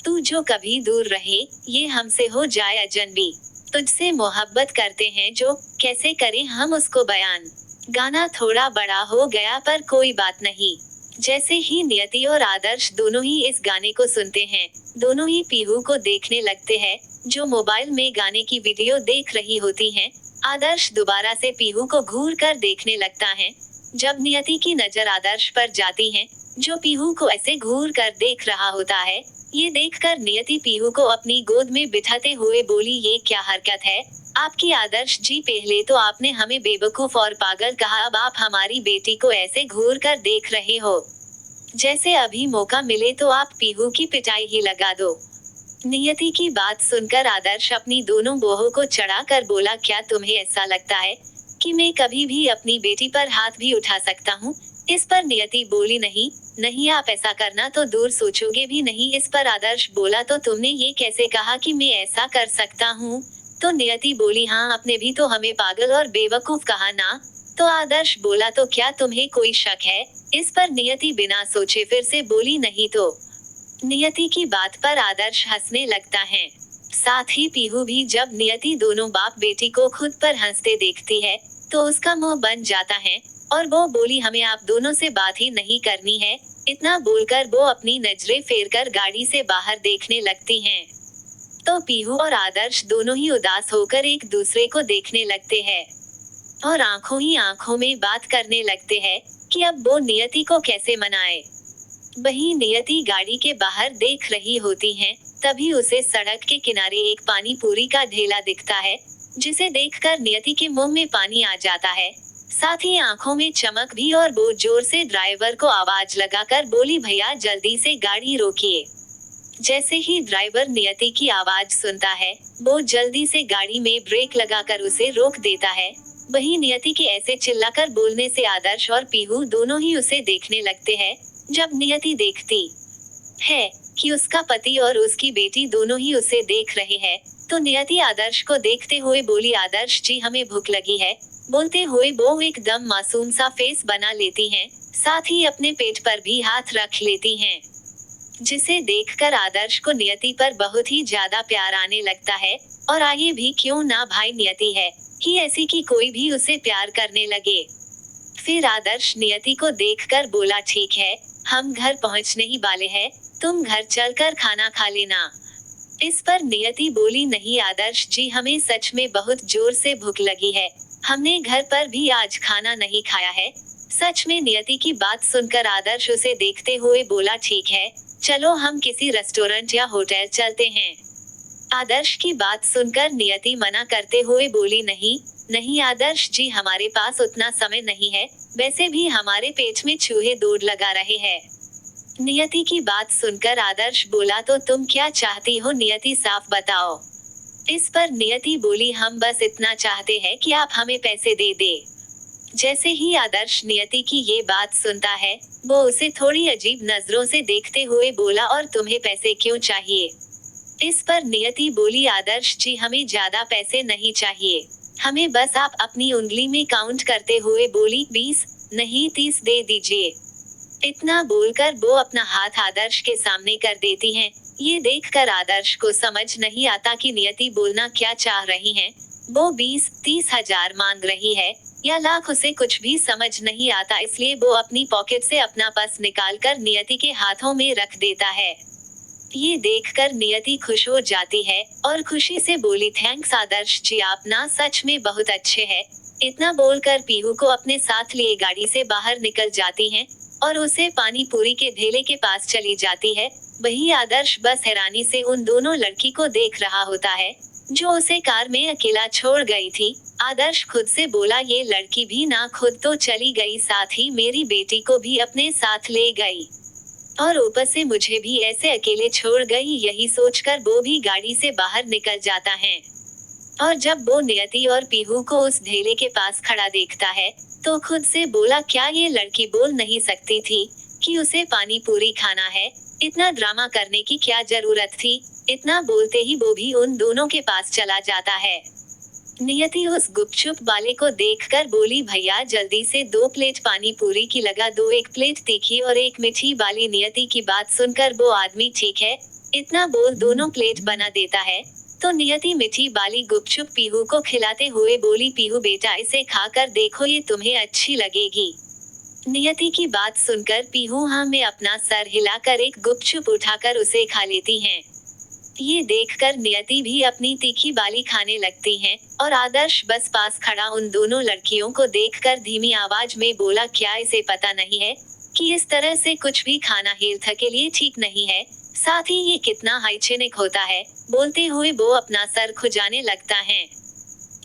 Speaker 1: तू जो कभी दूर रहे, ये हमसे हो जाए अजनबी। तुझसे मोहब्बत करते हैं जो, कैसे करें हम उसको बयान। गाना थोड़ा बड़ा हो गया पर कोई बात नहीं। जैसे ही नियति और आदर्श दोनों ही इस गाने को सुनते हैं, दोनों ही पीहू को देखने लगते हैं, जो मोबाइल में गाने की वीडियो देख रही होती हैं। आदर्श दोबारा से पीहू को घूर कर देखने लगता है। जब नियति की नजर आदर्श पर जाती है, जो पीहू को ऐसे घूर कर देख रहा होता है, ये देखकर नियति पीहू को अपनी गोद में बिठाते हुए बोली, ये क्या हरकत है आपकी आदर्श जी। पहले तो आपने हमें बेवकूफ और पागल कहा, अब आप हमारी बेटी को ऐसे घूर कर देख रहे हो, जैसे अभी मौका मिले तो आप पीहू की पिटाई ही लगा दो। नियति की बात सुनकर आदर्श अपनी दोनों बहू को चढ़ा कर बोला, क्या तुम्हें ऐसा लगता है कि मैं कभी भी अपनी बेटी पर हाथ भी उठा सकता हूँ। इस पर नियति बोली, नहीं नहीं, आप ऐसा करना तो दूर सोचोगे भी नहीं। इस पर आदर्श बोला, तो तुमने ये कैसे कहा कि मैं ऐसा कर सकता हूँ। तो नियति बोली, हाँ आपने भी तो हमें पागल और बेवकूफ कहा ना। तो आदर्श बोला, तो क्या तुम्हें कोई शक है। इस पर नियति बिना सोचे फिर से बोली, नहीं। तो नियति की बात पर आदर्श हंसने लगता है। साथ ही पीहू भी जब नियति दोनों बाप बेटी को खुद पर हंसते देखती है, तो उसका मुंह बन जाता है और वो बोली, हमें आप दोनों से बात ही नहीं करनी है। इतना बोलकर वो अपनी नजरें फेरकर गाड़ी से बाहर देखने लगती हैं। तो पीहू और आदर्श दोनों ही उदास होकर एक दूसरे को देखने लगते हैं और आंखों ही आंखों में बात करने लगते हैं कि अब वो नियति को कैसे मनाए। वहीं नियति गाड़ी के बाहर देख रही होती हैं, तभी उसे सड़क के किनारे एक पानी पूरी का ढेला दिखता है, जिसे देखकर नियति के मुंह में पानी आ जाता है, साथ ही आंखों में चमक भी, और वो जोर से ड्राइवर को आवाज लगाकर बोली, भैया जल्दी से गाड़ी रोकिए। जैसे ही ड्राइवर नियति की आवाज सुनता है, वो जल्दी से गाड़ी में ब्रेक लगाकर उसे रोक देता है। वहीं नियति के ऐसे चिल्लाकर बोलने से आदर्श और पीहू दोनों ही उसे देखने लगते हैं। जब नियति देखती है कि उसका पति और उसकी बेटी दोनों ही उसे देख रहे हैं, तो नियति आदर्श को देखते हुए बोली, आदर्श जी हमें भूख लगी है। बोलते हुए वो एकदम मासूम सा फेस बना लेती हैं, साथ ही अपने पेट पर भी हाथ रख लेती हैं, जिसे देखकर आदर्श को नियति पर बहुत ही ज्यादा प्यार आने लगता है। और आइए भी क्यों ना भाई, नियति है कि ऐसी कि कोई भी उसे प्यार करने लगे। फिर आदर्श नियति को देखकर बोला, ठीक है हम घर पहुंचने ही वाले हैं, तुम घर चलकर खाना खा लेना। इस पर नियति बोली, नहीं आदर्श जी हमें सच में बहुत जोर से भूख लगी है, हमने घर पर भी आज खाना नहीं खाया है। सच में नियति की बात सुनकर आदर्श उसे देखते हुए बोला, ठीक है चलो हम किसी रेस्टोरेंट या होटल चलते हैं। आदर्श की बात सुनकर नियति मना करते हुए बोली, नहीं नहीं आदर्श जी हमारे पास उतना समय नहीं है, वैसे भी हमारे पेट में चूहे दौड़ लगा रहे हैं। नियति की बात सुनकर आदर्श बोला, तो तुम क्या चाहती हो नियति साफ बताओ। इस पर नियति बोली, हम बस इतना चाहते हैं कि आप हमें पैसे दे दे। जैसे ही आदर्श नियति की ये बात सुनता है, वो उसे थोड़ी अजीब नजरों से देखते हुए बोला, और तुम्हें पैसे क्यों चाहिए। इस पर नियति बोली, आदर्श जी हमें ज्यादा पैसे नहीं चाहिए, हमें बस आप अपनी उंगली में काउंट करते हुए बोली, 20 नहीं 30 दे दीजिए। इतना बोलकर वो अपना हाथ आदर्श के सामने कर देती हैं। ये देखकर आदर्श को समझ नहीं आता कि नियति बोलना क्या चाह रही हैं। वो 20-30 हजार मांग रही है या लाख, उसे कुछ भी समझ नहीं आता, इसलिए वो अपनी पॉकेट से अपना पर्स निकालकर नियति के हाथों में रख देता है। ये देखकर नियति खुश हो जाती है और खुशी से बोली, थैंक्स आदर्श जी आप ना सच में बहुत अच्छे हैं। इतना बोलकर पीहू को अपने साथ लिए गाड़ी से बाहर निकल जाती हैं और उसे पानी पूरी के ढेले के पास चली जाती है। वही आदर्श बस हैरानी से उन दोनों लड़की को देख रहा होता है, जो उसे कार में अकेला छोड़ गई थी। आदर्श खुद से बोला, ये लड़की भी ना खुद तो चली गई, साथ ही मेरी बेटी को भी अपने साथ ले गई, और ऊपर से मुझे भी ऐसे अकेले छोड़ गई। यही सोचकर वो भी गाड़ी से बाहर निकल जाता है। और जब वो नियति और पीहू को उस ढेले के पास खड़ा देखता है, तो खुद से बोला, क्या ये लड़की बोल नहीं सकती थी कि उसे पानी पूरी खाना है। इतना ड्रामा करने की क्या जरूरत थी। इतना बोलते ही वो भी उन दोनों के पास चला जाता है। नियति उस गुपचुप वाले को देखकर बोली, भैया जल्दी से 2 प्लेट पानी पूरी की लगा दो, 1 प्लेट तीखी और 1 मीठी वाली। नियति की बात सुनकर वो आदमी ठीक है इतना बोल दोनों प्लेट बना देता है। तो नियति मीठी वाली गुपचुप पीहू को खिलाते हुए बोली, पीहू बेटा इसे खाकर देखो, ये तुम्हें अच्छी लगेगी। नियति की बात सुनकर पीहू हाँ में अपना सर हिलाकर एक गुपचुप उठाकर उसे खा लेती हैं। ये देखकर नियति भी अपनी तीखी वाली खाने लगती हैं, और आदर्श बस पास खड़ा उन दोनों लड़कियों को देखकर धीमी आवाज में बोला, क्या इसे पता नहीं है कि इस तरह से कुछ भी खाना हेल्थ के लिए ठीक नहीं है, साथ ही ये कितना हाइजीनिक होता है। बोलते हुए वो अपना सर खुजाने लगता है।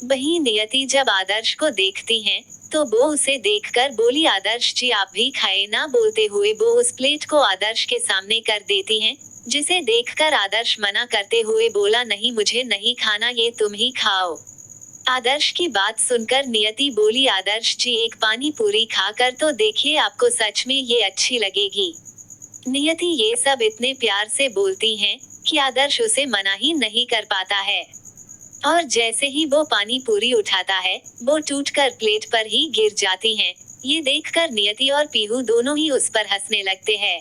Speaker 1: वहीं नियति जब आदर्श को देखती हैं, तो वो उसे देखकर बोली, आदर्श जी आप भी खाए ना। बोलते हुए वो उस प्लेट को आदर्श के सामने कर देती हैं, जिसे देखकर आदर्श मना करते हुए बोला, नहीं मुझे नहीं खाना, ये तुम ही खाओ। आदर्श की बात सुनकर नियति बोली, आदर्श जी एक पानी पूरी खाकर तो देखिए, आपको सच में ये अच्छी लगेगी। नियति ये सब इतने प्यार से बोलती हैं कि आदर्श उसे मना ही नहीं कर पाता है, और जैसे ही वो पानी पूरी उठाता है, वो टूटकर प्लेट पर ही गिर जाती हैं। ये देखकर नियति और पीहू दोनों ही उस पर हंसने लगते हैं।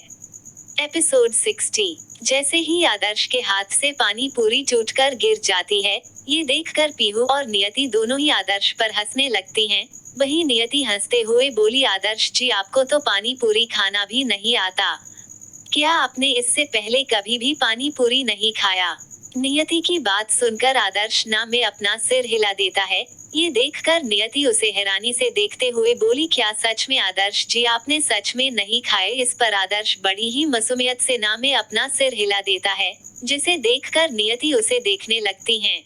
Speaker 1: एपिसोड 60। जैसे ही आदर्श के हाथ से पानी पूरी टूटकर गिर जाती है, ये देखकर पीहू और नियति दोनों ही आदर्श पर हंसने लगती हैं। वहीं नियति हंसते हुए बोली, आदर्श जी आपको तो पानी पूरी खाना भी नहीं आता, क्या आपने इससे पहले कभी भी पानी पूरी नहीं खाया? नियति की बात सुनकर आदर्श ना में अपना सिर हिला देता है। ये देखकर नियति उसे हैरानी से देखते हुए बोली, क्या सच में आदर्श जी आपने सच में नहीं खाए? इस पर आदर्श बड़ी ही मासूमियत से ना में अपना सिर हिला देता है, जिसे देखकर नियति उसे देखने लगती हैं,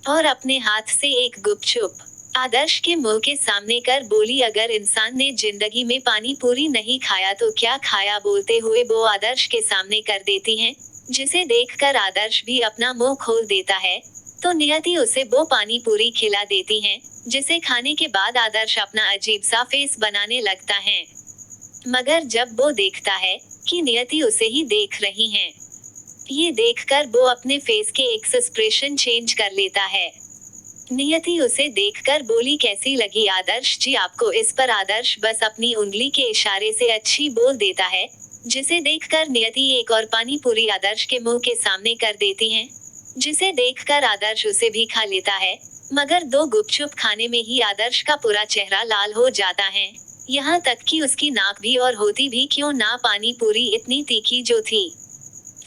Speaker 1: और अपने हाथ से एक गुपचुप आदर्श के मुंह के सामने कर बोली, अगर इंसान ने जिंदगी में पानी पूरी नहीं खाया तो क्या खाया? बोलते हुए वो आदर्श के सामने कर देती हैं, जिसे देखकर आदर्श भी अपना मुंह खोल देता है। तो नियति उसे वो पानी पूरी खिला देती हैं, जिसे खाने के बाद आदर्श अपना अजीब सा फेस बनाने लगता है। मगर जब वो देखता है कि नियति उसे ही देख रही हैं, ये देखकर वो अपने फेस के एक्सप्रेशन चेंज कर लेता है। नियति उसे देखकर बोली, कैसी लगी आदर्श जी आपको? इस पर आदर्श बस अपनी उंगली के इशारे से अच्छी बोल देता है, जिसे देखकर नियति एक और पानी पूरी आदर्श के मुंह के सामने कर देती हैं, जिसे देखकर आदर्श उसे भी खा लेता है। मगर 2 गुपचुप खाने में ही आदर्श का पूरा चेहरा लाल हो जाता है, यहाँ तक कि उसकी नाक भी, और होती भी क्यों ना, पानी पूरी इतनी तीखी जो थी।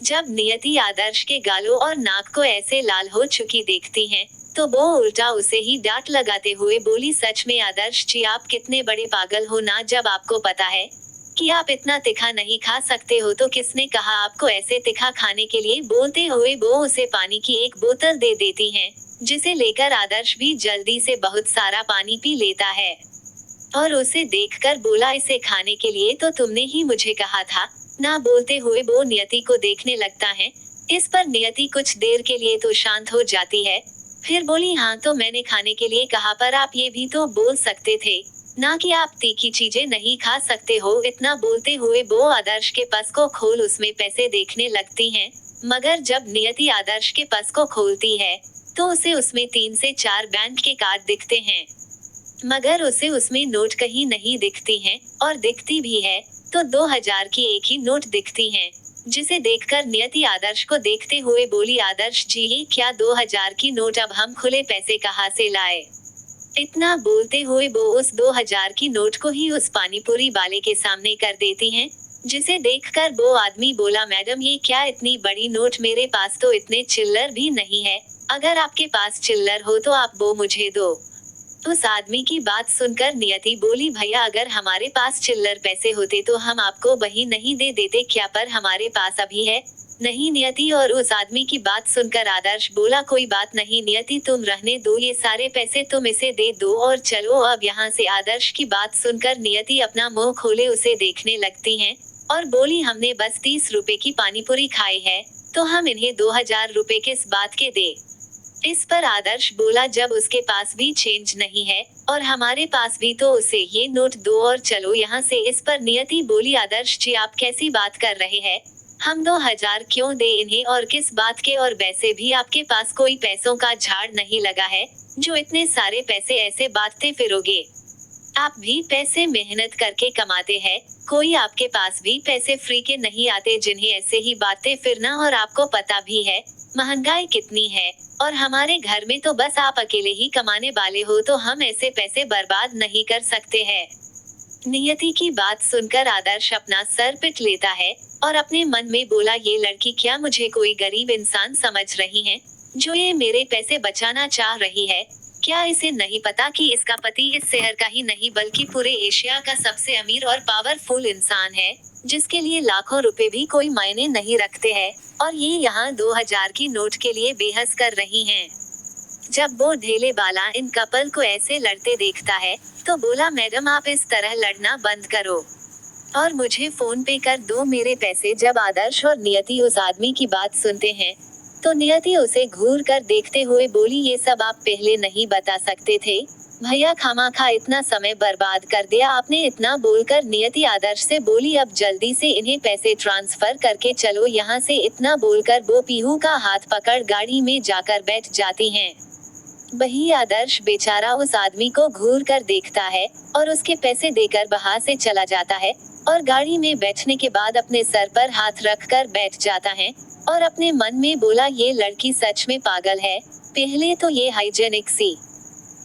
Speaker 1: जब नियति आदर्श के गालों और नाक को ऐसे लाल हो चुकी देखती हैं, तो वो उल्टा उसे ही डांट लगाते हुए बोली, सच में आदर्श जी आप कितने बड़े पागल हो ना, जब आपको पता है कि आप इतना तीखा नहीं खा सकते हो तो किसने कहा आपको ऐसे तीखा खाने के लिए? बोलते हुए वो उसे पानी की एक बोतल दे देती हैं, जिसे लेकर आदर्श भी जल्दी से बहुत सारा पानी पी लेता है, और उसे देखकर बोला, इसे खाने के लिए तो तुमने ही मुझे कहा था ना। बोलते हुए वो नियति को देखने लगता है। इस पर नियति कुछ देर के लिए तो शांत हो जाती है, फिर बोली, हाँ तो मैंने खाने के लिए कहा, पर आप ये भी तो बोल सकते थे ना कि आप तीखी चीजें नहीं खा सकते हो। इतना बोलते हुए वो आदर्श के पर्स को खोल उसमें पैसे देखने लगती हैं। मगर जब नियति आदर्श के पर्स को खोलती है, तो उसे उसमें 3 से 4 बैंक के कार्ड दिखते हैं, मगर उसे उसमें नोट कहीं नहीं दिखती हैं, और दिखती भी है तो 2000 की एक ही नोट दिखती हैं, जिसे देखकर नियति आदर्श को देखते हुए बोली, आदर्श जी ये क्या 2000 की नोट? अब हम खुले पैसे कहाँ से लाए? इतना बोलते हुए वो उस 2000 की नोट को ही उस पानीपुरी वाले के सामने कर देती हैं, जिसे देखकर वो आदमी बोला, मैडम ये क्या इतनी बड़ी नोट? मेरे पास तो इतने चिल्लर भी नहीं है, अगर आपके पास चिल्लर हो तो आप वो मुझे दो। उस आदमी की बात सुनकर नियति बोली, भैया अगर हमारे पास चिल्लर पैसे होते तो हम आपको वही नहीं दे देते क्या? पर हमारे पास अभी है नहीं नियति। और उस आदमी की बात सुनकर आदर्श बोला, कोई बात नहीं नियति, तुम रहने दो, ये सारे पैसे तुम इसे दे दो और चलो अब यहाँ से। आदर्श की बात सुनकर नियति अपना मुंह खोले उसे देखने लगती हैं, और बोली, हमने बस 30 रुपए की पानीपुरी खाई है, तो हम इन्हें 2000 रुपए किस बात के दे? इस पर आदर्श बोला, जब उसके पास भी चेंज नहीं है और हमारे पास भी, तो उसे ये नोट दो और चलो यहाँ से। इस पर नियति बोली, आदर्श जी आप कैसी बात कर रहे हैं? हम 2,000 क्यों दे इन्हें और किस बात के, और वैसे भी आपके पास कोई पैसों का झाड़ नहीं लगा है जो इतने सारे पैसे ऐसे बांटते फिरोगे। आप भी पैसे मेहनत करके कमाते हैं, कोई आपके पास भी पैसे फ्री के नहीं आते जिन्हें ऐसे ही बांटते फिरना। और आपको पता भी है महंगाई कितनी है, और हमारे घर में तो बस आप अकेले ही कमाने वाले हो, तो हम ऐसे पैसे बर्बाद नहीं कर सकते हैं। नियति की बात सुनकर आदर्श अपना सर पिट लेता है और अपने मन में बोला, ये लड़की क्या मुझे कोई गरीब इंसान समझ रही है जो ये मेरे पैसे बचाना चाह रही है? क्या इसे नहीं पता कि इसका पति इस शहर का ही नहीं बल्कि पूरे एशिया का सबसे अमीर और पावरफुल इंसान है, जिसके लिए लाखों रुपए भी कोई मायने नहीं रखते हैं, और ये यहाँ 2,000 की नोट के लिए बेहस कर रही हैं। जब वो ढेले वाला इन कपल को ऐसे लड़ते देखता है तो बोला, मैडम आप इस तरह लड़ना बंद करो और मुझे फोन पे कर दो मेरे पैसे। जब आदर्श और नियति उस आदमी की बात सुनते हैं तो नियति उसे घूर कर देखते हुए बोली, ये सब आप पहले नहीं बता सकते थे भैया, खामाखा इतना समय बर्बाद कर दिया आपने। इतना बोलकर नियति आदर्श से बोली, अब जल्दी से इन्हें पैसे ट्रांसफर करके चलो यहाँ से। इतना बोलकर वो पीहू का हाथ पकड़ गाड़ी में जाकर बैठ जाती हैं। वही आदर्श बेचारा उस आदमी को घूर कर देखता है और उसके पैसे देकर वहां से चला जाता है, और गाड़ी में बैठने के बाद अपने सर पर हाथ रख कर बैठ जाता है और अपने मन में बोला, ये लड़की सच में पागल है। पहले तो ये हाइजेनिक सी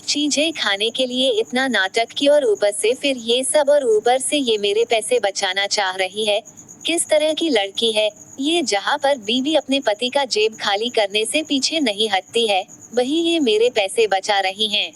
Speaker 1: चीजें खाने के लिए इतना नाटक की, और ऊपर से फिर ये सब, और ऊपर से ये मेरे पैसे बचाना चाह रही है। किस तरह की लड़की है ये, जहाँ पर बीवी अपने पति का जेब खाली करने से पीछे नहीं हटती है, वही ये मेरे पैसे बचा रही हैं।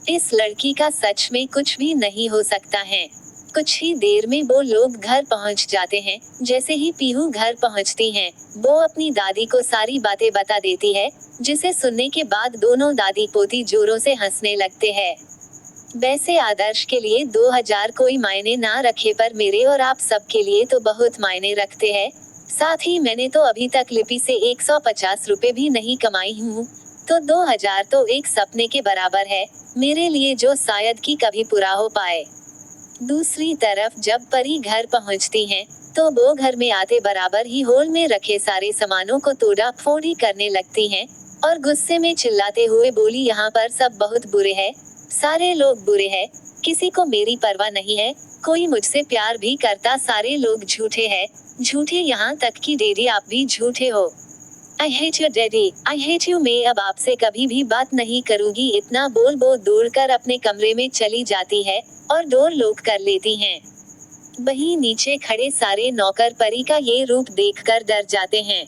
Speaker 1: इस लड़की का सच में कुछ भी नहीं हो सकता है। कुछ ही देर में वो लोग घर पहुंच जाते हैं। जैसे ही पीहू घर पहुंचती हैं, वो अपनी दादी को सारी बातें बता देती है, जिसे सुनने के बाद दोनों दादी पोती जोरों से हंसने लगते हैं। वैसे आदर्श के लिए 2,000 कोई मायने ना रखे, पर मेरे और आप सब के लिए तो बहुत मायने रखते हैं। साथ ही मैंने तो अभी तक लिपि से 150 रुपए भी नहीं कमाई हूँ, तो 2,000 तो एक सपने के बराबर है मेरे लिए, जो शायद कि कभी पूरा हो पाए। दूसरी तरफ जब परी घर पहुंचती हैं, तो वो घर में आते बराबर ही हॉल में रखे सारे सामानों को तोड़ा फोड़ी करने लगती हैं और गुस्से में चिल्लाते हुए बोली, यहाँ पर सब बहुत बुरे हैं, सारे लोग बुरे हैं, किसी को मेरी परवाह नहीं है, कोई मुझसे प्यार भी करता, सारे लोग झूठे हैं, झूठे, यहाँ तक कि डैडी आप भी झूठे हो। I hate you daddy, I hate you, मैं अब आपसे कभी भी बात नहीं करूंगी। इतना बोल वो दौड़कर अपने कमरे में चली जाती है और डोर लॉक कर लेती हैं। वहीं नीचे खड़े सारे नौकर परी का ये रूप देखकर डर जाते हैं।